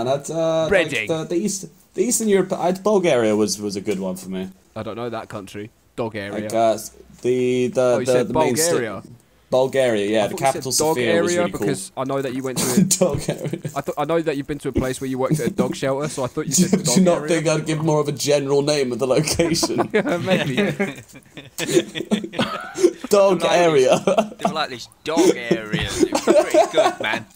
I'd, Reading. like the Eastern Europe. Bulgaria was a good one for me. I don't know that country. Dog area. Like the you said main Bulgaria. Bulgaria, yeah, I the thought you said capital dog Sofia was area really cool. because I know that you went to. Dog area. I know that you've been to a place where you worked at a dog shelter, so I thought you said dog Do you not area. think I'd give more of a general name of the location? Yeah, maybe. Dog area. They were like this dog area. It was pretty good, man.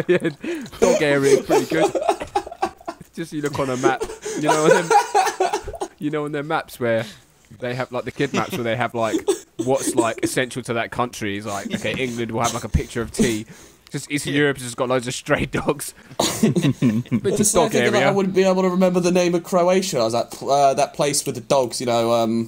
Yeah, dog area is pretty good. Just you look on a map, you know, on their maps where they have like the kid maps where they have like what's like essential to that country. Is like, okay, England will have like a picture of tea. Just Eastern Europe has just got loads of stray dogs. But just dog area. Like I wouldn't be able to remember the name of Croatia. I was at that place with the dogs, you know.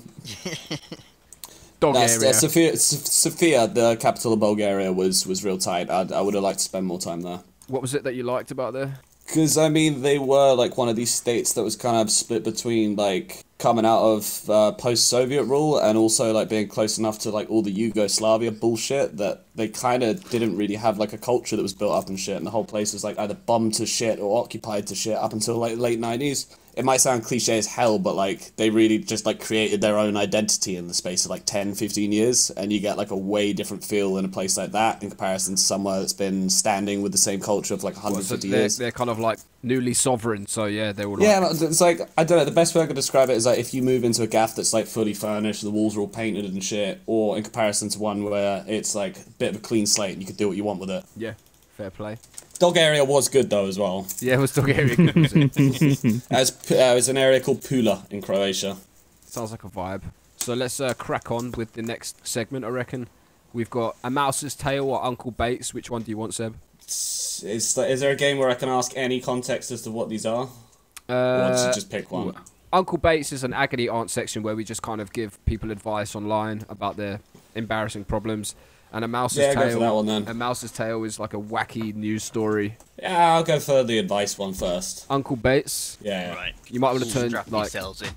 Dog area. Sofia, the capital of Bulgaria, was real tight. I would have liked to spend more time there. What was it that you liked about there? Because, I mean, they were, like, one of these states that was kind of split between, like, coming out of post-Soviet rule and also, like, being close enough to, like, all the Yugoslavia bullshit that they kind of didn't really have, like, a culture that was built up and shit. And the whole place was, like, either bombed to shit or occupied to shit up until, like, late 90s. It might sound cliche as hell, but, like, they really just, like, created their own identity in the space of, like, 10, 15 years. And you get, like, a way different feel in a place like that in comparison to somewhere that's been standing with the same culture for, like, 150 years. They're kind of, like, newly sovereign, so, yeah, they were like... Yeah, it's like, I don't know, the best way I could describe it is, like, if you move into a gaff that's, like, fully furnished, the walls are all painted and shit, or in comparison to one where it's, like, a bit of a clean slate and you can do what you want with it. Yeah, fair play. Dog area was good, though, as well. Yeah, it was dog area good, was it? It's an area called Pula in Croatia. Sounds like a vibe. So let's crack on with the next segment, I reckon. We've got A Mouse's Tale or Uncle Bates. Which one do you want, Seb? Is there a game where I can ask any context as to what these are? Or does it just pick one? Uncle Bates is an agony aunt section where we just kind of give people advice online about their embarrassing problems. And A Mouse's Tale. Go for that one, then. A Mouse's Tale is like a wacky news story. Yeah, I'll go for the advice one first. Uncle Bates. Yeah. Right. You might want to turn Strap like. yourselves in.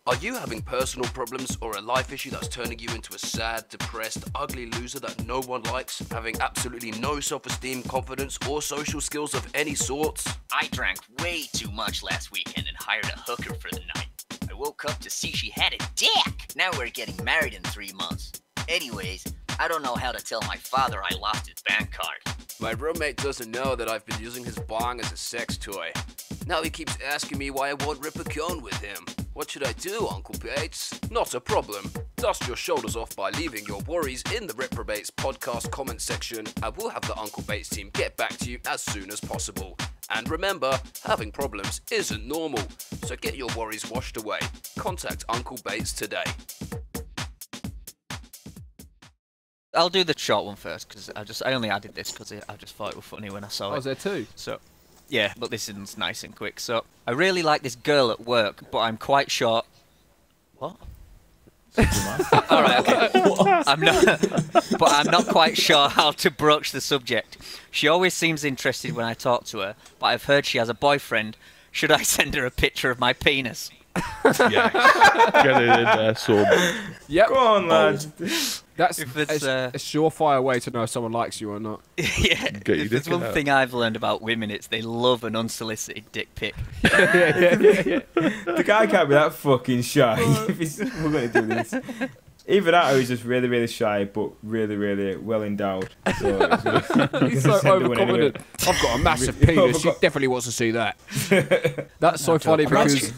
Are you having personal problems or a life issue that's turning you into a sad, depressed, ugly loser that no one likes, having absolutely no self-esteem, confidence, or social skills of any sort? I drank way too much last weekend and hired a hooker for the night. I woke up to see she had a dick! Now we're getting married in 3 months. Anyways, I don't know how to tell my father I lost his bank card. My roommate doesn't know that I've been using his bong as a sex toy. Now he keeps asking me why I won't rip a cone with him. What should I do, Uncle Bates? Not a problem. Dust your shoulders off by leaving your worries in the Retrobates podcast comment section, and we'll have the Uncle Bates team get back to you as soon as possible. And remember, having problems isn't normal, so get your worries washed away. Contact Uncle Bates today. I'll do the short one first because I only added this because I just thought it was funny when I saw it. Oh, is there two? So, yeah, but this is nice and quick. So, I really like this girl at work, but I'm quite short. What? All right, okay. I'm not quite sure how to broach the subject. She always seems interested when I talk to her, but I've heard she has a boyfriend. Should I send her a picture of my penis? Yeah. Get it in there, son. Yep. Go on, lad. That's If it's, a surefire way to know if someone likes you or not. Yeah, Get your if there's dick one out. thing I've learned about women, it's they love an unsolicited dick pic. The guy can't be that fucking shy if we're going to do this. Either that or he's just really, really shy, but really, really well endowed. So He's so overconfident. I've got a massive penis. She definitely wants to see that. That's so funny because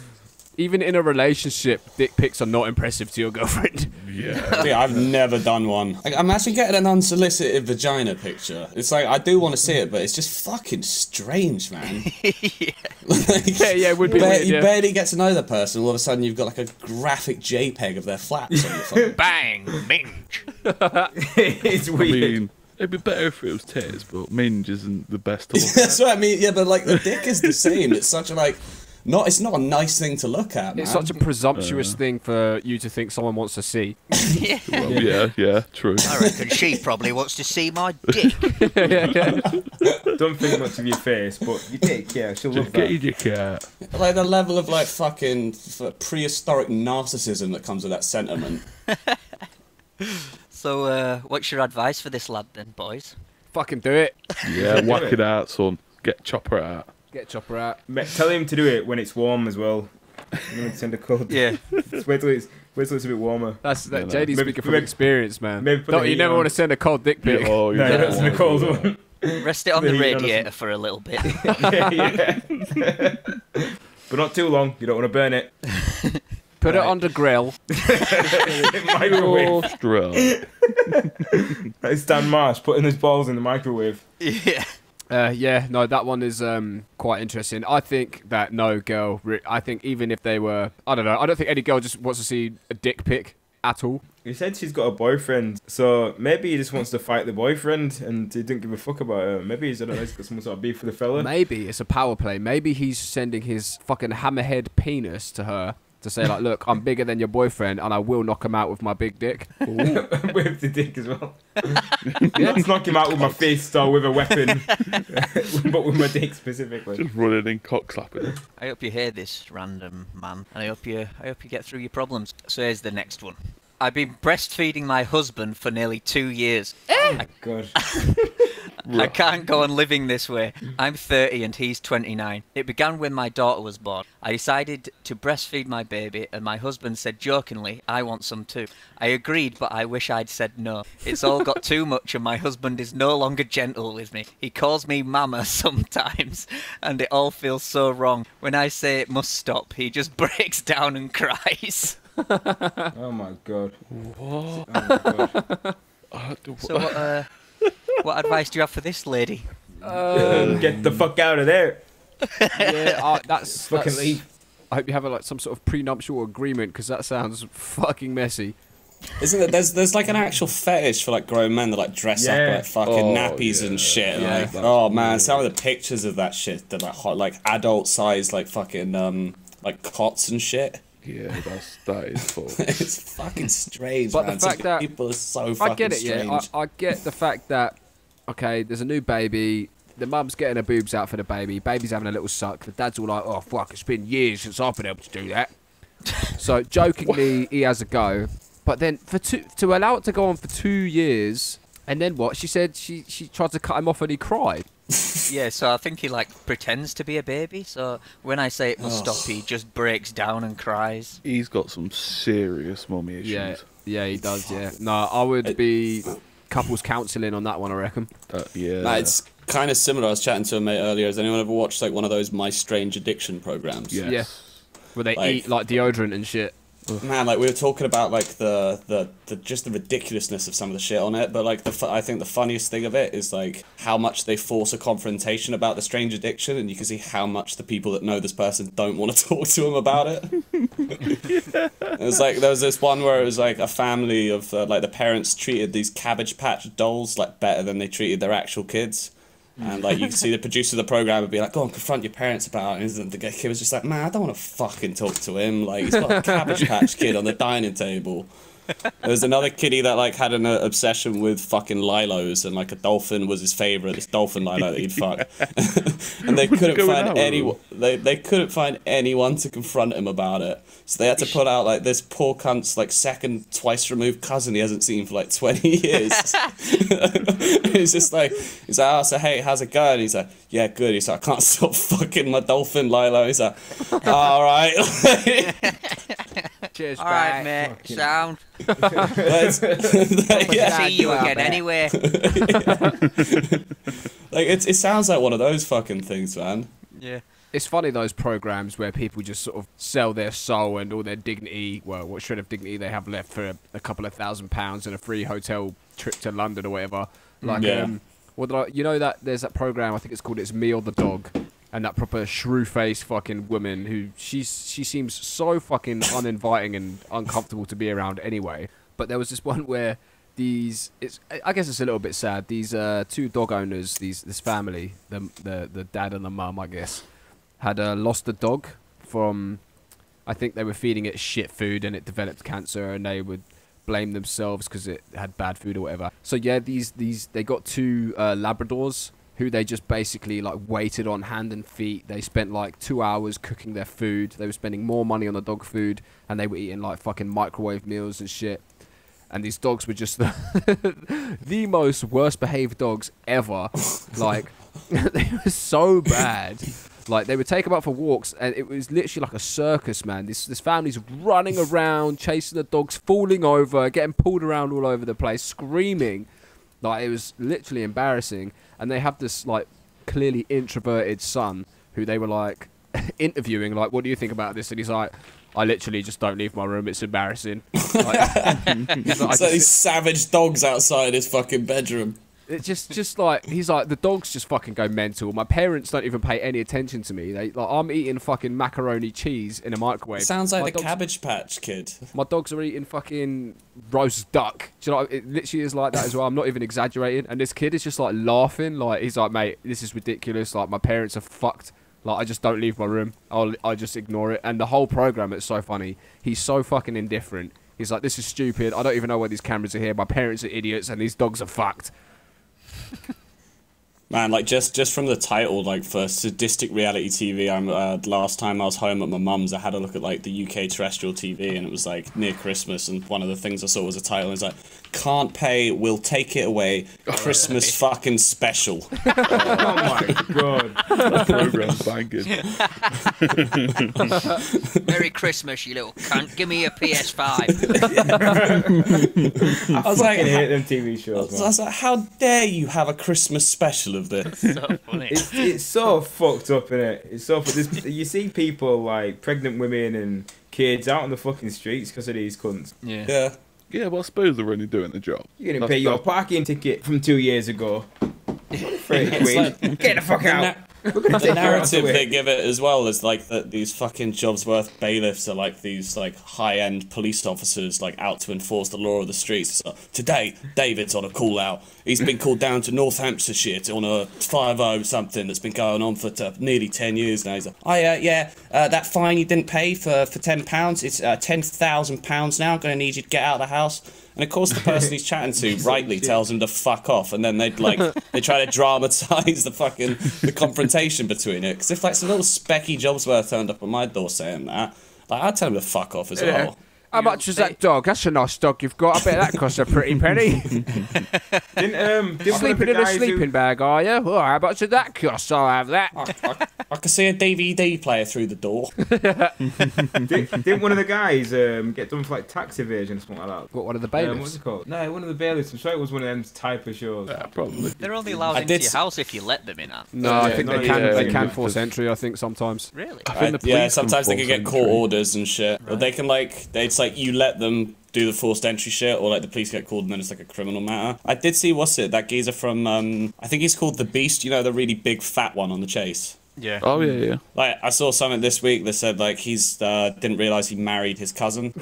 even in a relationship, dick pics are not impressive to your girlfriend. Yeah. Yeah, I've never done one. Like, imagine getting an unsolicited vagina picture. It's like, I do want to see it, but it's just fucking strange, man. Like, Yeah, it would be weird, You yeah. barely get to know the person, all of a sudden you've got like a graphic JPEG of their flaps on your phone. Bang! Minge! It's I weird. mean, it'd be better if it was tits, but minge isn't the best to look at. That's what I mean, yeah, but like the dick is the same. It's such a like... it's not a nice thing to look at, man. It's such a presumptuous thing for you to think someone wants to see. Yeah. Well, yeah, true. I reckon she probably wants to see my dick. Don't think much of your face, but your dick, yeah, she'll love Just get that. your dick out. Like the level of like fucking prehistoric narcissism that comes with that sentiment. So, what's your advice for this lad then, boys? Fucking do it. Yeah, whack it out, son. Get Chopper out. Get Chopper out. Tell him to do it when it's warm as well. I'm gonna send a cold. Yeah. Just wait till it's a bit warmer. That's that. No. JD's speaking from experience, man. maybe put Don't, the you heat never on. want to send a cold dick pic. Oh, you No, don't that's wanna the cold do that. one. Rest it on the The heat on radiator for a little bit. Yeah. But not too long. You don't want to burn it. Put it Right. under grill. Microwave. Straw. It's Dan Marsh putting his balls in the microwave. Yeah. Yeah, no, that one is quite interesting. I think that no girl. I think even if they were, I don't know. I don't think any girl just wants to see a dick pic at all. He said she's got a boyfriend, so maybe he just wants to fight the boyfriend, and he didn't give a fuck about her. Maybe he's, I don't know, he's got some sort of beef with the fella. Maybe it's a power play. Maybe he's sending his fucking hammerhead penis to her to say like, look, I'm bigger than your boyfriend, and I will knock him out with my big dick. With the dick as well. Let's knock him out with my fist or with a weapon, but with my dick specifically. Just running in cock slapping. I hope you hear this, random man, and I hope you get through your problems. So here's the next one. I've been breastfeeding my husband for nearly 2 years. God. I can't go on living this way. I'm 30 and he's 29. It began when my daughter was born. I decided to breastfeed my baby, and my husband said jokingly, I want some too. I agreed, but I wish I'd said no. It's all got too much, and my husband is no longer gentle with me. He calls me mama sometimes, and it all feels so wrong. When I say it must stop, he just breaks down and cries. Oh my God. What? Oh my God. So what advice do you have for this lady? Get the fuck out of there. Yeah, that's Fucking leave. I hope you have like some sort of prenuptial agreement, because that sounds fucking messy. Isn't it? There's like an actual fetish for like grown men that like dress up Yeah. like fucking Oh, nappies yeah. and shit. Yeah. Like, That's oh man, weird. some of the pictures of that shit, they're like hot, like adult size, like fucking like cots and shit. Yeah, that is full. It's fucking strange, But man. the fact Some that people are so fucking I get it, strange. yeah. I get the fact that, okay, there's a new baby, the mum's getting her boobs out for the baby, baby's having a little suck, the dad's all like, oh fuck, it's been years since I've been able to do that. So jokingly, he has a go, but then to allow it to go on for 2 years, and then what? She said she tried to cut him off and he cried. Yeah, so I think he like pretends to be a baby. So when I say it must stop, he just breaks down and cries. He's got some serious mummy issues. Yeah, he does. Yeah, no, I would be couples counselling on that one, I reckon. Yeah. Nah, it's kind of similar. I was chatting to a mate earlier. Has anyone ever watched like one of those My Strange Addiction programs? Yes. Yeah. Where they Like- eat like deodorant and shit. Man, like we were talking about like the just the ridiculousness of some of the shit on it, but like I think the funniest thing of it is like how much they force a confrontation about the strange addiction, and you can see how much the people that know this person don't want to talk to him about it. It was like there was this one where it was like a family of like the parents treated these Cabbage Patch dolls like better than they treated their actual kids. And like you can see the producer of the program would be like, "Go and confront your parents about it." And the kid was just like, "Man, I don't want to fucking talk to him. Like he's got a Cabbage Patch Kid on the dining table." There was another kiddie that like had an obsession with fucking lilos, and like a dolphin was his favorite. This dolphin lilo that he'd fuck, and they couldn't going find out with anyone. They couldn't find anyone to confront him about it. So they had to put out like this poor cunt's like second twice removed cousin he hasn't seen for like 20 years. He's just like, oh, so hey, how's it going? He's like, yeah, good. He's like, I can't stop fucking my dolphin lilo. He's like, all right. Cheers, All right, mate. Sound. Yeah. See you again anyway. Like it sounds like one of those fucking things, man. Yeah. It's funny, those programs where people just sort of sell their soul and all their dignity, well, what shred of dignity they have left for a couple of £1,000 and a free hotel trip to London or whatever. Like, Yeah. you know that there's that program, I think it's called It's Me or the Dog, and that proper shrew-faced fucking woman who she seems so fucking uninviting and uncomfortable to be around anyway. But there was this one where I guess it's a little bit sad. These two dog owners, this family, the dad and the mum, I guess, had lost a dog from, I think they were feeding it shit food and it developed cancer, and they would blame themselves because it had bad food or whatever. So yeah, they got two Labradors who they just basically like waited on hand and feet. They spent like 2 hours cooking their food. They were spending more money on the dog food, and they were eating like fucking microwave meals and shit. And these dogs were just the most worst behaved dogs ever. Like, they were so bad. Like, they would take them out for walks, and it was literally like a circus, man. This family's running around, chasing the dogs, falling over, getting pulled around all over the place, screaming. Like, it was literally embarrassing. And they have this, like, clearly introverted son who they were, like, interviewing, like, what do you think about this? And he's like, I literally just don't leave my room. It's embarrassing. He's like, So these savage dogs outside his fucking bedroom. It's just like, he's like, the dogs just fucking go mental. My parents don't even pay any attention to me. I'm eating fucking macaroni cheese in a microwave. Sounds like the Cabbage Patch Kid. My dogs are eating fucking roast duck. Do you know? It literally is like that as well. I'm not even exaggerating. And this kid is just like laughing. Like, he's like, mate, this is ridiculous. Like, my parents are fucked. Like, I just don't leave my room. I just ignore it. And the whole program, it's so funny. He's so fucking indifferent. He's like, this is stupid. I don't even know why these cameras are here. My parents are idiots, and these dogs are fucked. Man, like, just from the title, like, for sadistic reality TV, last time I was home at my mum's, I had a look at, like, the UK terrestrial TV, and it was, like, near Christmas, and one of the things I saw was a title, and it's like, can't pay, we'll take it away, Christmas fucking special. Oh my god. That program's banging. Merry Christmas, you little cunt. Give me a PS5. I was like, I hate them TV shows, man. I was like, how dare you have a Christmas special of this? So funny. It's so fucked up, innit? It's so you see people like pregnant women and kids out on the fucking streets because of these cunts. Yeah. Yeah, well, I suppose they're only doing the job. You're gonna pay your parking ticket from 2 years ago. 30 quid. Like, Get the fuck out. The narrative they give it as well is like that these fucking Jobsworth bailiffs are like these like high-end police officers like out to enforce the law of the streets. So today, David's on a call out. He's been called down to North Hampshire on a 5-0 something that's been going on for nearly 10 years now. He's like, that fine you didn't pay for £10, it's £10,000 now. I'm going to need you to get out of the house. And of course, the person he's chatting to rightly tells him to fuck off, and then they try to dramatise the confrontation between it. Because if like some little specky Jobsworth turned up on my door saying that, like I'd tell him to fuck off as well. How much is that dog? That's a nice dog you've got. I bet that costs a pretty penny. Didn't Sleeping in a sleeping bag, are you? Oh, how much did that cost? I'll have that. I can see a DVD player through the door. Didn't one of the guys get done for like tax evasion or something like that? What, one of the bailiffs? What's it called? No, one of the bailiffs. I'm sure it was one of them type of shows. Yeah, probably. They're only allowed into your house if you let them in. No, I think they can yeah. force entry, I think, sometimes. Really? I think the police sometimes they can can get force court entry. orders and shit. Or they can it's like you let them do the forced entry shit, or like the police get called and then it's like a criminal matter. I did see, that geezer from, I think he's called The Beast, you know, the really big fat one on The Chase. Yeah. Oh, yeah. Like, I saw something this week that said, like, he's, didn't realise he married his cousin.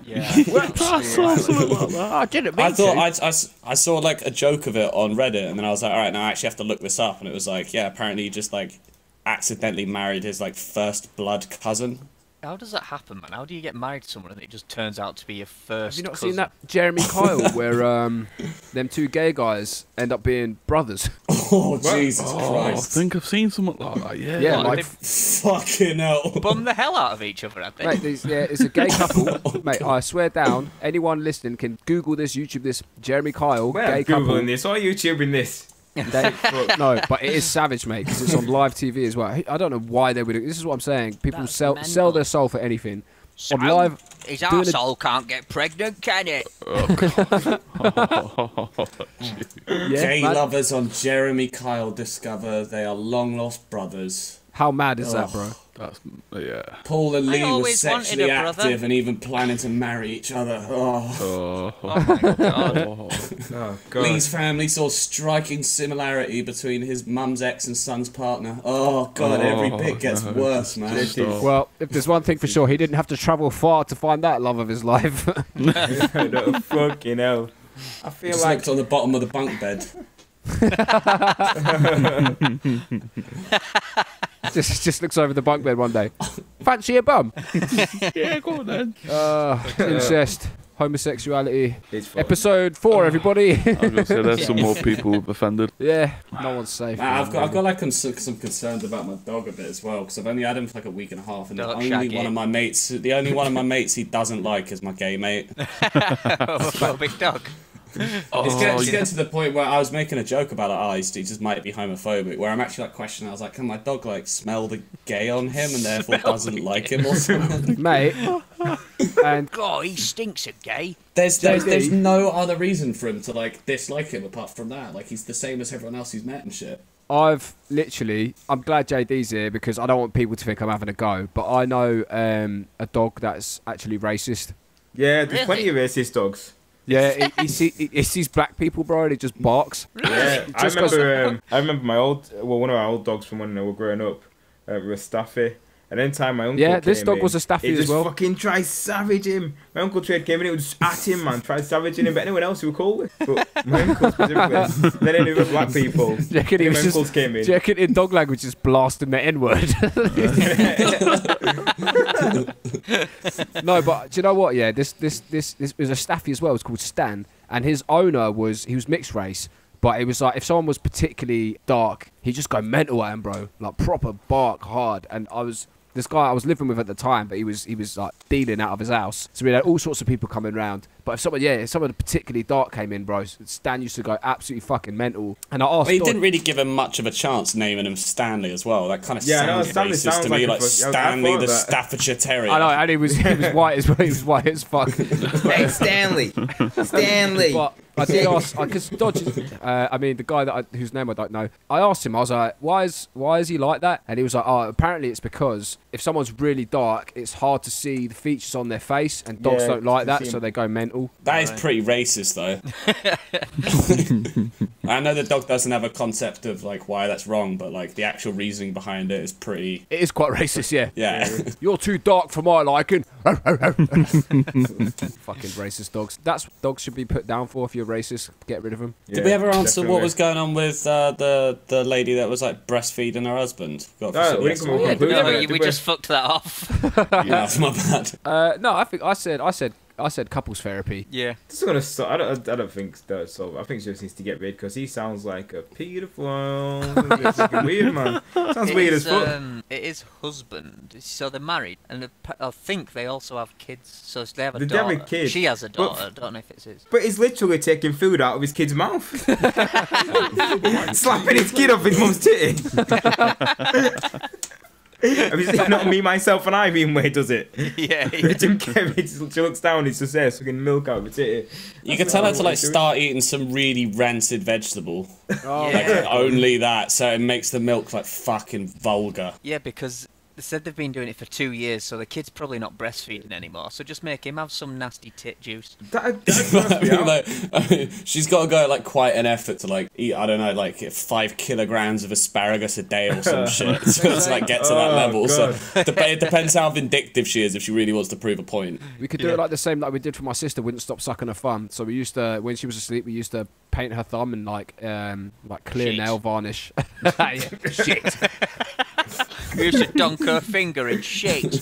Yeah. I didn't mean I saw, like, a joke of it on Reddit, and then I was like, alright, now I actually have to look this up, and it was like, yeah, apparently he just, like, accidentally married his, like, first blood cousin. How does that happen, man? How do you get married to someone and it just turns out to be your first Have you not cousin? seen that Jeremy Kyle where them two gay guys end up being brothers? Oh, Jesus Oh, I Christ. think I've seen something like that, yeah. Yeah, What, like, Fucking hell. bum the hell out of each other, I think. mate, it's a gay couple. Mate, I swear down, anyone listening can Google this, YouTube this, Jeremy Kyle, We're gay Googling couple. this or YouTubing this. No, but it is savage, mate, because it's on live TV as well. I don't know why they would. This is what I'm saying. People That's sell mental. their soul for anything. So, On live, his doing a- arsehole can't get pregnant, can it? yeah, Gay man. lovers on Jeremy Kyle discover they are long lost brothers. How mad is that, bro? That's, yeah. Paul and I Lee were always wanted sexually a brother. active and even planning to marry each other. Oh. Oh. Oh my god. Oh, God. Lee's family saw striking similarity between his mum's ex and son's partner. Oh god, every bit gets no. worse, man. Stop. Well, if there's one thing for sure, he didn't have to travel far to find that love of his life. No, fucking hell. I feel Just like looked on the bottom of the bunk bed. just looks over the bunk bed one day. Fancy a bum? Yeah, go on then. Incest, homosexuality. it's fucked. Episode 4, everybody. I was going to say there's some more people who've offended. Yeah, no one's safe. Man, man. I've got like some concerns about my dog a bit as well, because I've only had him for like a week and a half, and Dog the only shaggy. one of my mates he doesn't like is my gay mate. Oh, big dog. It's getting to the point where I was making a joke about it. He just might be homophobic. Where I'm actually like questioning. I was like, can my dog like smell the gay on him and therefore doesn't like him or something? Mate. And God, he stinks of gay. There's no other reason for him to like dislike him apart from that. Like he's the same as everyone else he's met and shit. I'm glad JD's here because I don't want people to think I'm having a go, but I know a dog that's actually racist. Yeah, there's plenty of racist dogs. Yeah, he sees black people, bro, and he just barks. Yeah, I remember one of our old dogs from when we were growing up, was Staffy. And then time my uncle Yeah, this came dog in, was a Staffy he as well. just fucking tried savage him. My uncle Trade came in, it was at him, man. Tried savaging him, but anyone else he was cool with. But my uncle specifically. Then any of the black people. Do you reckon he was just, came in. do you reckon in dog language just blasting the N-word? No, but do you know what? Yeah, this was a Staffy as well. It was called Stan, and his owner was mixed race. But it was like if someone was particularly dark, he'd just go mental at him, bro. Like proper bark hard. And this guy I was living with at the time, but he was like dealing out of his house. So we had all sorts of people coming round. But if someone particularly dark came in, bro, Stan used to go absolutely fucking mental. And I asked, he didn't really give him much of a chance naming him Stanley as well. That kind of sounds racist to me, like Stanley the Staffordshire Terrier. I know, and he was white as well. He was white as fuck. Hey, Stanley. But I did ask, because Dodge, the guy whose name I don't know, I asked him, I was like, why is he like that? And he was like, oh, apparently it's because if someone's really dark, it's hard to see the features on their face, and dogs don't like that, so they go mental. That is pretty racist, though. I know the dog doesn't have a concept of like why that's wrong, but like the actual reasoning behind it is pretty. It is quite racist, yeah. Yeah. You're too dark for my liking. Fucking racist dogs. That's what dogs should be put down for. If you're racist, get rid of them. Did we ever answer what was going on with the lady that was like breastfeeding her husband? We just fucked that off. Yeah, that's my bad. No, I said couples therapy. Yeah. This is gonna stop. I don't think that's so. I think she just needs to get rid because he sounds like a pedophile. It's fucking weird, man. Sounds weird as fuck. It is husband. So they're married, and I think they also have kids. So they have a They daughter. have a kid. She has a daughter. I don't know if it's his. But he's literally taking food out of his kid's mouth, slapping his kid off his mum's titty. Have you seen Not Me, Myself and I being where he does it? Yeah. Jim Carrey, she looks down, he's just there sucking milk out of her titty. You could tell her to like start eating some really rancid vegetable. Oh, Like only that, so it makes the milk like fucking vulgar. Yeah, because they said they've been doing it for 2 years, so the kid's probably not breastfeeding anymore. So just make him have some nasty tit juice. She's got to go like quite an effort to like eat, I don't know, like 5 kilograms of asparagus a day or some shit to like get to that level. God. So it depends how vindictive she is if she really wants to prove a point. We could do it like the same like we did for my sister. Wouldn't stop sucking her thumb. So we used to, when she was asleep, we used to paint her thumb and like clear Shit. nail varnish. Shit. You should dunk her finger in shit.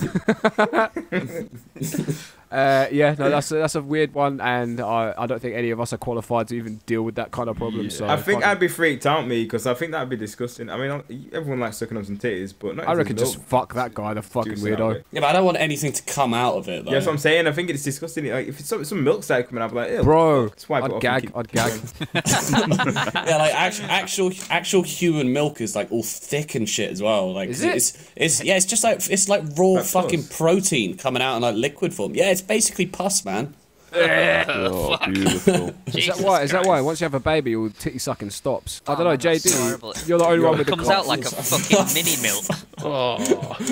Yeah, no, that's a weird one, and I don't think any of us are qualified to even deal with that kind of problem. So I think I'd be freaked out, me, because I think that'd be disgusting. I mean, everyone likes sucking on some titties, but not I reckon just fuck that guy, the fucking weirdo. Yeah, but I don't want anything to come out of it, though. Yeah, that's what I'm saying. I think it's disgusting. Like, if it's some milk started coming out, I'd be like, ew. Bro, Swipe it off and I'd gag. Yeah, like actual human milk is like all thick and shit as well. Like, is it? It's just like raw That's fucking gross. protein coming out in like liquid form. Yeah, it's basically pus, man. Oh, beautiful. Is that why? Once you have a baby, all titty sucking stops. I don't know, man, that's JD. horrible. You're the only one with It the comes out like a fucking mini milk. I'm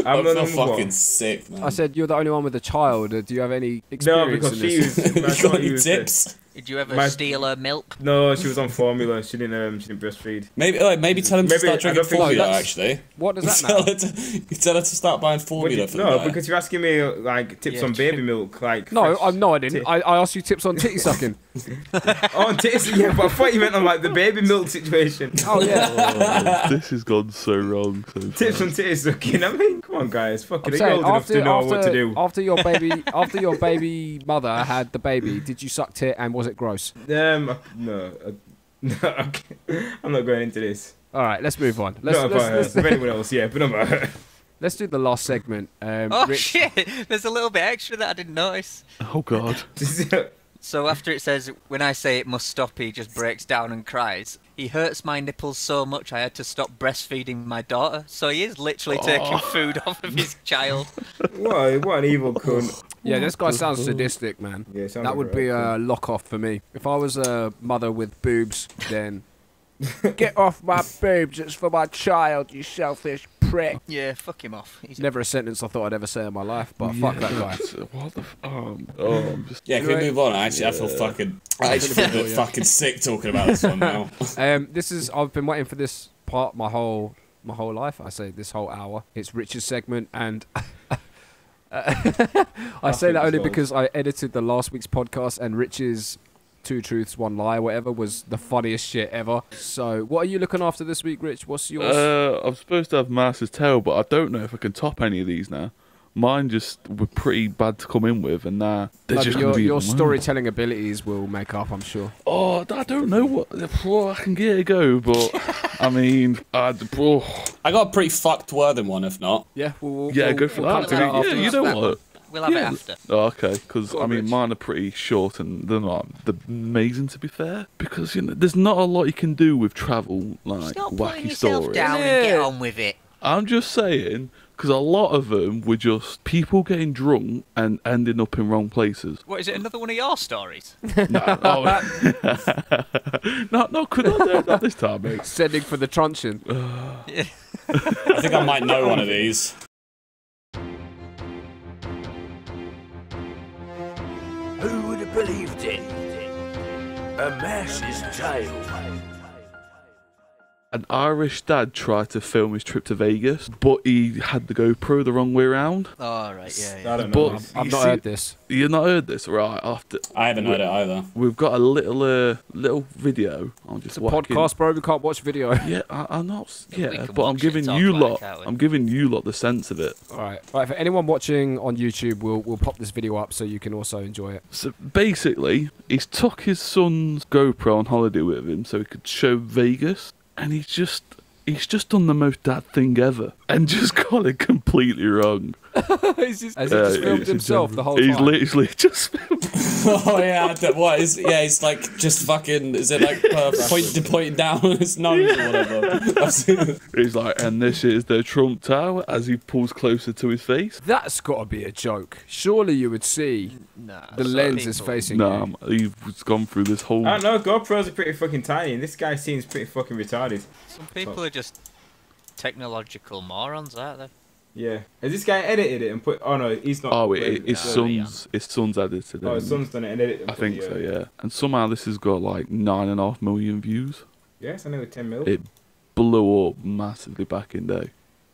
I the feel number fucking one. sick, man. I said you're the only one with a child. Do you have any No, experience because in she this? used. You got any tips? Did you ever steal her milk? No, she was on formula. She didn't breastfeed. Maybe tell him to Maybe- start I drinking don't think- formula. No, Actually, What does that tell matter? her to start buying formula for No, that. because you're asking me like tips Yeah, on baby milk, like. No, fresh I didn't. tit- I asked you tips on titty sucking. Oh, on titties, yeah, but I thought you meant on like the baby milk situation. Oh yeah. This has gone so wrong. So Tips far. on titties sucking. I mean, come on, guys, fucking, I'm you're saying, old enough to know what to do. after your baby mother had the baby, did you suck tit and was it gross? No, okay. I'm not going into this. All right, let's move on. Not about her. If anyone else, yeah, but not about her. Let's do the last segment. Oh Rich, shit! There's a little bit extra that I didn't notice. Oh God. So after it says, when I say it must stop, he just breaks down and cries. He hurts my nipples so much I had to stop breastfeeding my daughter. So he is literally taking food off of his child. What an evil cunt. Yeah, this guy sounds sadistic, man. Yeah, sounds That like would be a lock off for me. If I was a mother with boobs, then get off my boobs, it's for my child, you selfish prick. Yeah, fuck him off. He's Never a sentence I thought I'd ever say in my life, but fuck that guy. What the I'm just... Yeah, can we move on? Actually, I feel fucking fucking sick talking about this one now. I've been waiting for this part my whole life. I say this whole hour. It's Rich's segment, and I say that only because I edited the last week's podcast, and Rich's Two Truths, One Lie, whatever, was the funniest shit ever. So, what are you looking after this week, Rich? What's yours? I'm supposed to have Master's Tale, but I don't know if I can top any of these now. Mine just were pretty bad to come in with, and they're just gonna be your storytelling abilities will make up, I'm sure. Oh, I don't know what I can get a go, but I mean, I got a pretty fucked word in one, if not. Yeah, go for that. Yeah, you know what? We'll have it after. Oh, okay, because I mean, mine are pretty short and they're not amazing, to be fair. Because there's not a lot you can do with travel, like Stop wacky putting yourself stories. down and get on with it. I'm just saying, because a lot of them were just people getting drunk and ending up in wrong places. What, is it another one of your stories? No, not this time, mate. Sending for the truncheon. I think I might know one of these. Who would have believed it? A master's tale. An Irish dad tried to film his trip to Vegas, but he had the GoPro the wrong way around. Oh, right, yeah. I don't know. But I've not heard this. You've not heard this, right? I haven't heard it either. We've got a little video. It's a podcast, bro. We can't watch video. Yeah, I'm not. Yeah, can but I'm watch it giving and you talk about lot. it, can't we? I'm giving you lot the sense of it. All right. For anyone watching on YouTube, we'll pop this video up so you can also enjoy it. So basically, he's took his son's GoPro on holiday with him so he could show Vegas, and he's just done the most dad thing ever and just got it completely wrong. Has he just filmed himself the whole time? He's literally just filmed. Oh yeah, he's like just fucking. Is it like pointing down on his nose or whatever? He's like, and this is the Trump Tower as he pulls closer to his face. That's got to be a joke. Surely you would see the lens is facing you. He's gone through this whole... I don't know, GoPros are pretty fucking tiny, and this guy seems pretty fucking retarded. Some people are just technological morons, aren't they? Yeah. Has this guy edited it and put... Oh, no, he's not... Oh, his son's edited it. Oh, his son's done it and edited it. I think so, yeah. And somehow this has got like 9.5 million views. Yes, I know, 10 mil. It blew up massively back in day.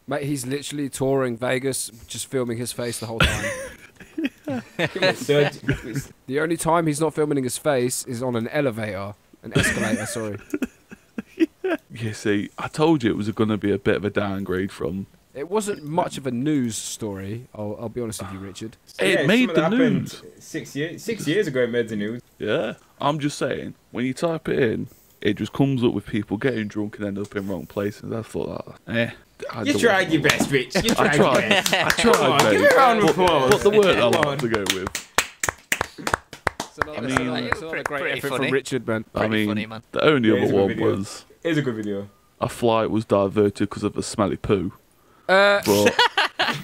Mate, he's literally touring Vegas, just filming his face the whole time. The only time he's not filming his face is on an escalator, sorry. You see, I told you it was going to be a bit of a downgrade from... It wasn't much of a news story, I'll be honest with you, Richard. It made the news. 6 years ago it made the news. Yeah, I'm just saying, when you type it in, it just comes up with people getting drunk and end up in wrong places. I thought that, You tried your best, Rich. You tried your best. I tried, mate. Give me a round of applause. But the word I like to go with. It's another great effort from Richard, man. Funny, man. The only Yeah, other one was It's a good video. a flight was diverted because of a smelly poo. But But,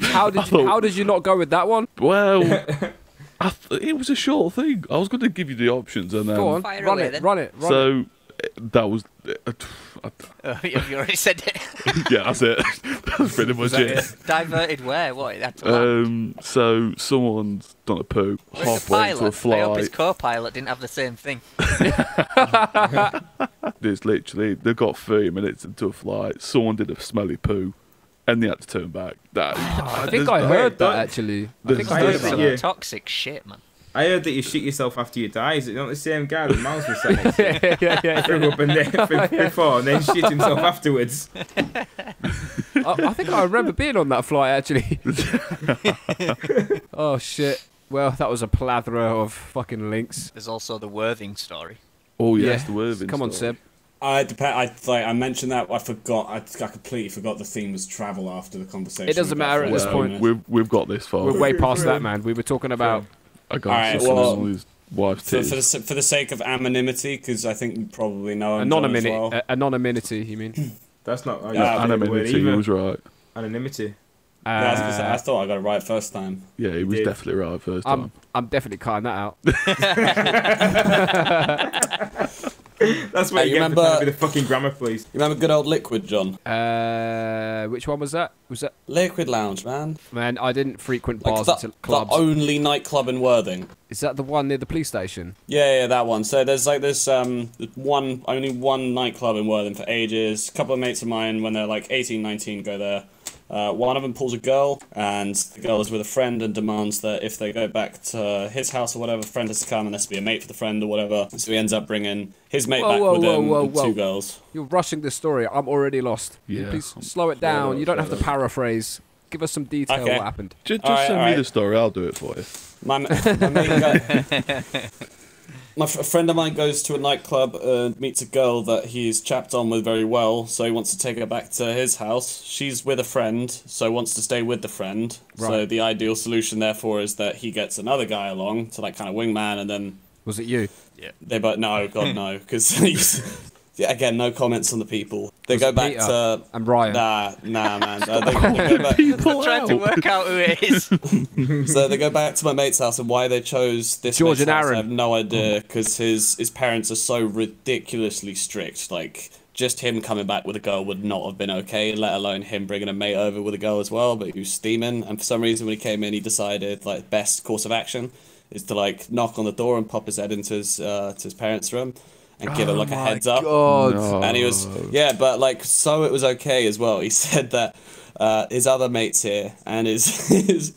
how did you not go with that one? well, it was a short thing. I was going to give you the options, and then Go on, Fire run away, it, then. run it. so that was. Have you already said it? Yeah, that's it. That's pretty much it. Diverted where? What? That's a So someone's done a poo halfway into a I hope his flight. co-pilot didn't have the same thing. There's literally they've got 30 minutes into a flight. Someone did a smelly poo, and they had to turn back. I think I heard that actually. I think I heard There's- about yeah. that. Toxic shit, man. I heard that you shit yourself after you die. Is it not the same guy that Mouse was saying? yeah. Threw up and then, before and then shit himself afterwards. I think I remember being on that flight actually. Oh shit. Well, that was a plethora of fucking links. There's also the Worthing story. Oh yes, Yeah. the Worthing. Come on, story. Seb. I mentioned that. I forgot. I completely forgot the theme was travel after the conversation. It doesn't matter at this point. We've got this far. We're way past that, man. We were talking about. I got Alright, someone well, who's wife's For, titties. for the sake of anonymity, because I think you probably know him John, as well. Anonymity, you mean? That's not. Anonymity, he was right. Anonymity. Yeah, I was gonna say, I thought I got it right first time. Yeah, he was definitely right first time. I'm definitely cutting that out. That's what you remember with the fucking grammar police. You remember good old Liquid, John? Which one was that? Was that Liquid Lounge, man? Man, I didn't frequent bars until clubs. The only nightclub in Worthing. Is that the one near the police station? Yeah, that one. So there's like this only one nightclub in Worthing for ages. A couple of mates of mine, when they're like 18, 19, go there. One of them pulls a girl, and the girl is with a friend and demands that if they go back to his house or whatever, the friend has to come and has to be a mate for the friend or whatever. So he ends up bringing his mate back with him and two girls. You're rushing this story. I'm already lost. Yeah. Please slow it down. You don't have to paraphrase. Give us some detail what happened. Just send me the story. I'll do it for you. My friend of mine goes to a nightclub and meets a girl that he's chapped on with very well, so he wants to take her back to his house. She's with a friend, so wants to stay with the friend. Right. So the ideal solution, therefore, is that he gets another guy along to like kind of wingman, and then... Was it you? Yeah. No, God no, because he's... Yeah, again, no comments on the people. They go back Peter to... and Ryan. Nah, man. They go back... I'm trying to work out who it is. So they go back to my mate's house, and why they chose this George and house, Aaron. I have no idea, because his parents are so ridiculously strict. Like, just him coming back with a girl would not have been okay, let alone him bringing a mate over with a girl as well, but he was steaming. And for some reason, when he came in, he decided, like, best course of action is to, like, knock on the door and pop his head into his parents' room. And give him like a heads up. God. And he was, but like, so it was okay as well. He said that his other mate's here, and his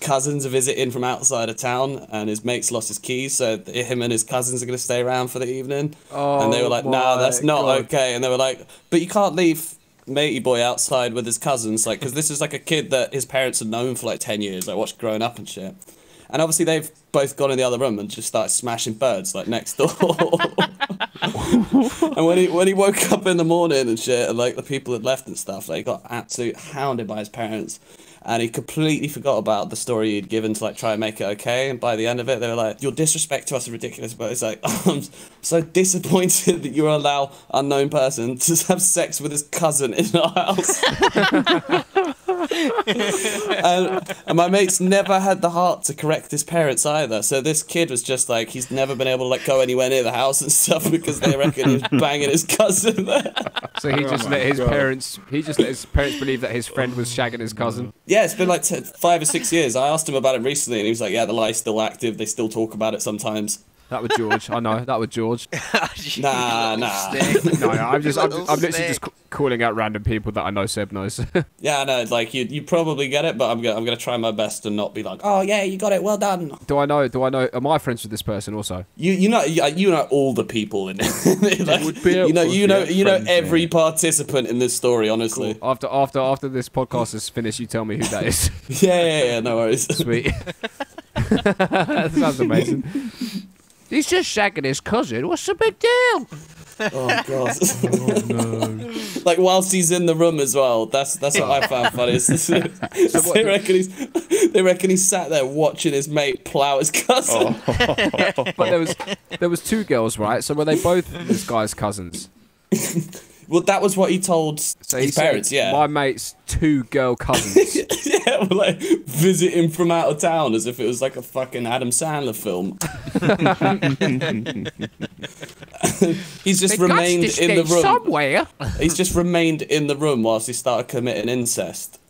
cousins are visiting from outside of town, and his mate's lost his keys, so him and his cousins are going to stay around for the evening. And they were like, nah, that's not okay. And they were like, but you can't leave matey boy outside with his cousins, like, because this is like a kid that his parents have known for like 10 years, like watched growing up and shit. And obviously they've both gone in the other room and just started smashing birds like next door. And when he woke up in the morning and shit, and like the people had left and stuff, like, he got absolutely hounded by his parents. And he completely forgot about the story he'd given to like try and make it okay. And by the end of it, they were like, "Your disrespect to us is ridiculous." But it's like, I'm so disappointed that you allow unknown person to have sex with his cousin in our house. and my mate's never had the heart to correct his parents either. So this kid was just like, he's never been able to like go anywhere near the house and stuff because they reckon he's banging his cousin there. So he just let his parents. He just let his parents believe that his friend was shagging his cousin. Yeah, it's been like 5 or 6 years. I asked him about it recently, and he was like, "Yeah, the lie's still active. They still talk about it sometimes." That was George. I know. That was George. Nah. No, I'm literally just calling out random people that I know Seb knows. Yeah, I know. Like you probably get it, but I'm gonna try my best to not be like, "Oh yeah, you got it. Well done." Do I know? Am I friends with this person also? You know all the people in it. Like, would be you know every participant in this story. Honestly. Cool. After this podcast is finished, you tell me who that is. Yeah. No worries. Sweet. That sounds amazing. He's just shagging his cousin. What's the big deal? Oh god. Oh no. Like whilst he's in the room as well. That's what I found funny. They reckon he's sat there watching his mate plough his cousin. Oh. But there was two girls, right? So were they both this guy's cousins? Well, that was what he told his parents, yeah. My mate's two girl cousins. Yeah, we're like visiting from out of town as if it was like a fucking Adam Sandler film. He's just remained in the room. Somewhere. He's just remained in the room whilst he started committing incest.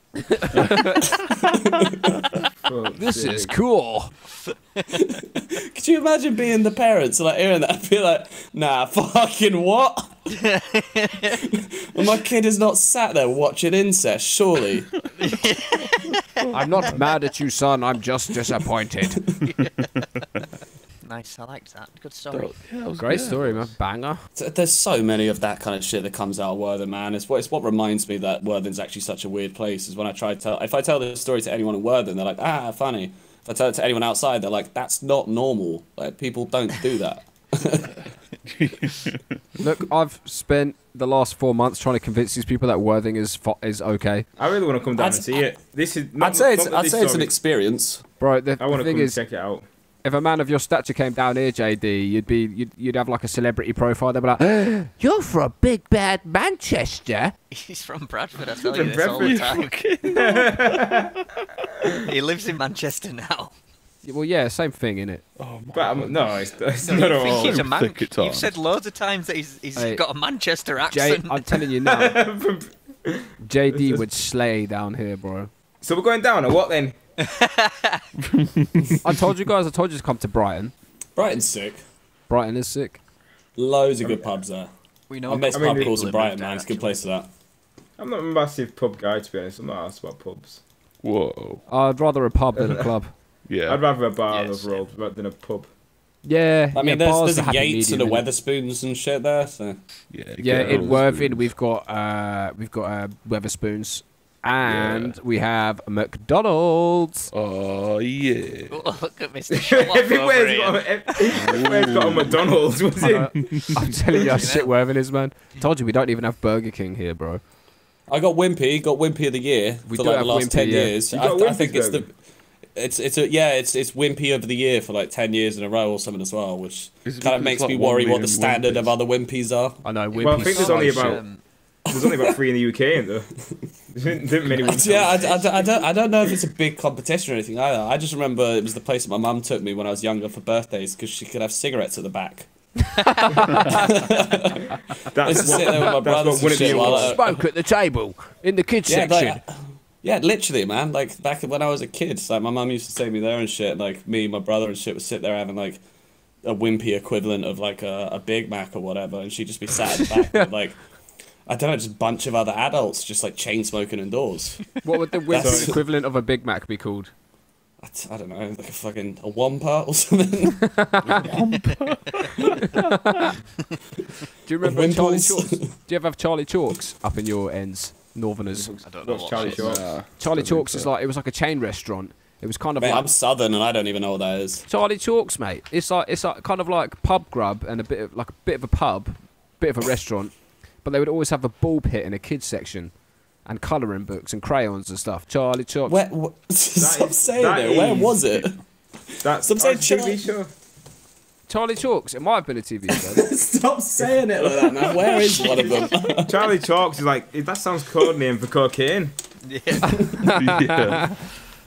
This is cool. Could you imagine being the parents like hearing that and be like, "Nah, fucking what?" Well, my kid is not sat there watching incest, surely. I'm not mad at you, son. I'm just disappointed. Nice, I liked that. Good story. Yeah, Great story, man. Banger. There's so many of that kind of shit that comes out of Worthing, man. It's what reminds me that Worthing's actually such a weird place. Is when if I tell this story to anyone in Worthing, they're like, "Ah, funny." If I tell it to anyone outside, they're like, "That's not normal. Like, people don't do that." Look, I've spent the last 4 months trying to convince these people that Worthing is okay. I really want to come down and see it. This is. I'd say it's an experience, Bro, I want to thing come is, check it out. if a man of your stature came down here, JD, you'd have like a celebrity profile. They'd be like, "You're from big bad Manchester." He's from Bradford. I tell you this all the time. He lives in Manchester now. Well, yeah, same thing, innit? Oh my But no, it's No, not you at think all. he's a man? Thick it's on. You've said loads of times that he's Hey, got a Manchester Jay, accent. I'm telling you now, JD would slay down here, bro. So we're going down, or what then? I told you to come to Brighton. Brighton's sick. Brighton is sick. Loads of good pubs there. We know. I met I mean, pub people calls in that Brighton, moved man. there, It's a good place for that. I'm not a massive pub guy, to be honest. I'm not asked about pubs. Whoa. I'd rather a pub than a club. Yeah. I'd rather a bar Yes, overall than a pub. Yeah, I mean, yeah, bars there's are a happy Yates and a medium, innit? Weatherspoons and shit there. So Yeah. Yeah, get in all Worthing the we've got Weatherspoons, and we have McDonald's. Oh yeah. Oh, look at Mr. Sherlock over Everywhere's got a McDonald's, was it? I'm telling you how shit Worthing is, man. Told you we don't even have Burger King here, bro. I got Wimpy of the year We for do like the have last Wimpy, 10 yeah. years. You got I think Wimpy's it's the burger? it's Wimpy of the year for like 10 years in a row or something as well, which Is it kind of because makes it's me like 1 worry what million the standard of Wimpys? other Wimpys are. I know. Well, I think there's only so about shit. there's only about 3 in the UK, ain't there? There isn't many ones. Yeah, I don't know if it's a big competition or anything either. I just remember it was the place that my mum took me when I was younger for birthdays because she could have cigarettes at the back. I used to sit there with my brothers and shit while Smoke at the table in the kids section. like, yeah, literally, man. Like back when I was a kid, like my mum used to take me there and shit. Like me, my brother, and shit would sit there having like a Wimpy equivalent of like a Big Mac or whatever, and she'd just be sat at the back with like I don't know, just a bunch of other adults just like chain smoking indoors. What would the That's- Wimpy equivalent of a Big Mac be called? I don't know, like a fucking a Wampa or something. Do you remember Charlie Wimples? Chalks? Do you ever have Charlie Chalks up in your ends, Northerners? I don't know What's what Charlie that is. Short? Charlie Chalks is like, it was like a chain restaurant. It was kind of Mate, like I'm Southern and I don't even know what that is. Charlie Chalks, mate. It's like kind of like pub grub and a bit of a pub, bit of a restaurant, but they would always have a ball pit in a kids section, and colouring books and crayons and stuff. Charlie Chalks. Stop is- saying that it. Where is- was it? That's Stop saying TV show. Charlie Chalks. It might have been a TV show. Stop saying it like that, man. Where is one of them? Charlie Chalks is like that sounds code name for cocaine. Yeah.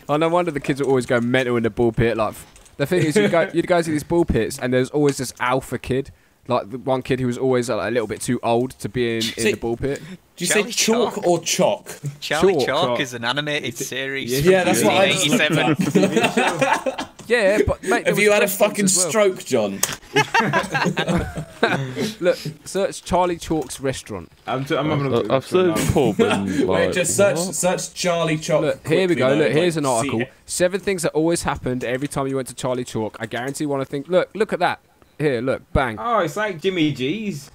Oh, no wonder the kids are always going mental in the ball pit. Like, the thing is, you'd go to these ball pits, and there's always this alpha kid, like the one kid who was always like, a little bit too old to be in the ball pit. Do you Charlie say chalk Chalk? or chalk? Charlie Chalk. Chalk is an animated series. Yeah, that's what I just looked 1987. up. Yeah, but mate, there Have was you had a restaurants fucking as well. stroke, John? Look, search Charlie Chalk's restaurant. I'm having a look. I've searched pub and like. Wait, just what? search Charlie Chalk. Look, here we quickly, go. though, Look, here's like, an see article. it. 7 things that always happened every time you went to Charlie Chalk. I guarantee you want to think. Look at that. Here, look, bang. Oh, it's like Jimmy G's.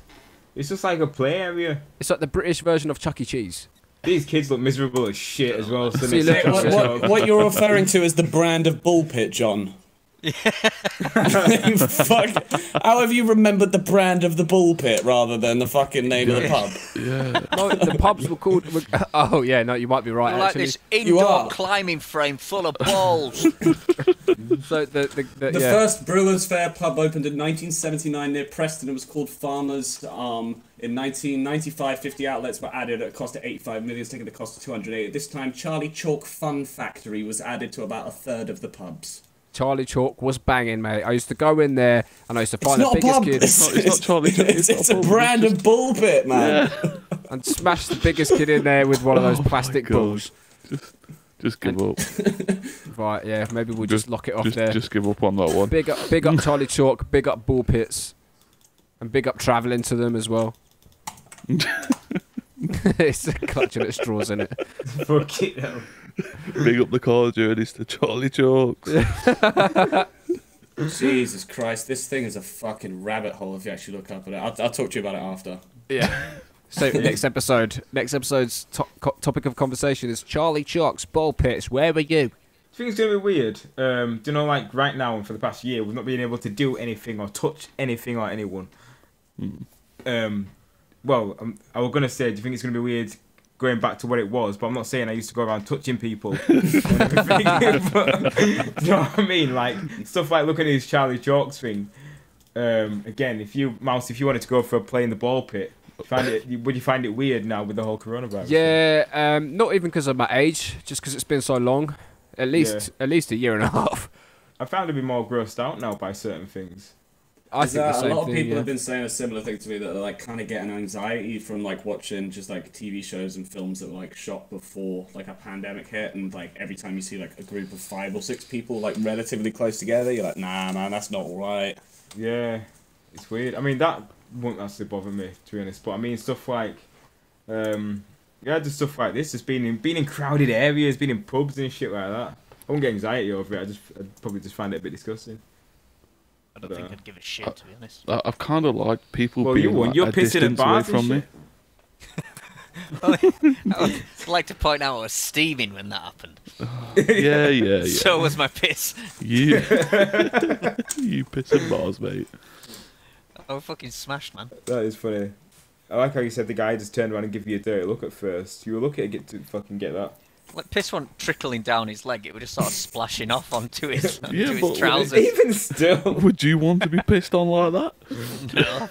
It's just like a play area. It's like the British version of Chuck E. Cheese. These kids look miserable as shit as well. So See, they look, say, What you're referring to is the brand of bull pit, John. Fuck. How have you remembered the brand of the bull pit rather than the fucking name of the pub? Yeah. No, the pubs were called. Oh yeah, no, you might be right. Like Actually, this You indoor are. climbing frame full of balls. so The yeah. first Brewers Fair pub opened in 1979 near Preston. It was called Farmer's Arm. In 1995, 50 outlets were added at a cost of 85 million, taking the cost of 208. At this time, Charlie Chalk Fun Factory was added to about a third of the pubs. Charlie Chalk was banging, mate. I used to go in there and I used to It's find the not a biggest pub. kid It's not Charlie Chalk, It's it's not a a pub, brand of bull pit, man. and smash the biggest kid in there with one of those Oh my plastic God. balls. Just give up. Right, yeah, maybe we'll just lock it off there. Just give up on that one. Big up Charlie Chalk, big up ball pits, and big up travelling to them as well. It's clutching at straws, isn't it? Fuck it hell. Big up the car journeys to Charlie Chalks. Jesus Christ, this thing is a fucking rabbit hole if you actually look up at it. I'll talk to you about it after. Yeah. So next episode's topic of conversation is Charlie Chalk's ball pits. Where were you? I think it's gonna be weird. Do you know, like right now and for the past year, we've not been able to do anything or touch anything or anyone. Well, I was gonna say, do you think it's gonna be weird going back to what it was, but I'm not saying I used to go around touching people. And everything, but, you know what I mean? Like stuff like looking at his Charlie Chalks thing. Again, if you wanted to go for a play in the ball pit, would you find it weird now with the whole coronavirus? Yeah, not even because of my age, just because it's been so long. At least a year and a half. I found to be more grossed out now by certain things. I think the same a lot of thing, people yeah. have been saying a similar thing to me, that they're like kind of getting anxiety from like watching just like TV shows and films that were like shot before like a pandemic hit, and like every time you see like a group of 5 or 6 people like relatively close together, you're like, nah man, that's not right. Yeah, it's weird. I mean, that won't actually bother me, to be honest, but I mean stuff like just stuff like this, just being in crowded areas, being in pubs and shit like that. I won't get anxiety over it. I'd probably just find it a bit disgusting. I don't think I'd give a shit, to be honest. I've kind of liked people Well, being you're like, a pissing at distance away bars from me. I'd like to point out I was steaming when that happened. Yeah. So was my piss. You piss and bars, mate. I was fucking smashed, man. That is funny. I like how you said the guy just turned around and give you a dirty look at first. You were lucky to fucking get that. Like piss wasn't trickling down his leg; it was just sort of splashing off onto his, but trousers. Even still. Would you want to be pissed on like that? No.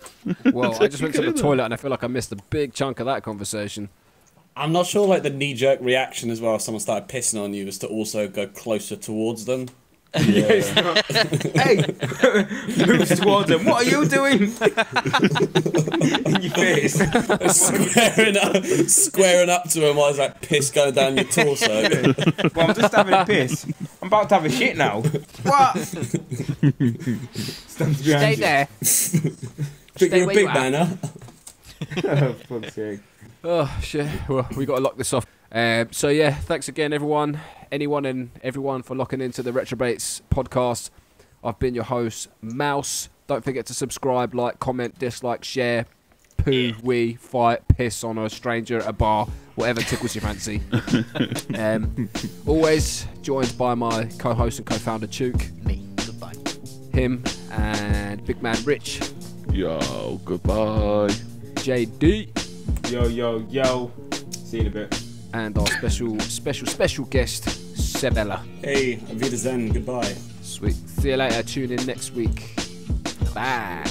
Well, I just went to the toilet and I feel like I missed a big chunk of that conversation. I'm not sure like the knee-jerk reaction as well if someone started pissing on you was to also go closer towards them. Yeah. Hey, moves towards him. What are you doing? In your face. squaring up to him while there's like piss going down your torso. Well, I'm just having a piss. I'm about to have a shit now. What? Stay there. You're a where big you are. man, huh? Oh, fuck's sake. Oh shit! Well, we got to lock this off. So yeah, thanks again, anyone and everyone for locking into the Retrobates podcast. I've been your host, Mouse. Don't forget to subscribe, like, comment, dislike, share, poo, wee, fight, piss on a stranger at a bar, whatever tickles your fancy. Always joined by my co-host and co-founder Tuke, Me. Goodbye. him and big man Rich, Yo, goodbye. JD, Yo. See you in a bit. and our special guest, Sebella. Hey, Auf Wiedersehen, goodbye. Sweet. See you later. Tune in next week. Bye.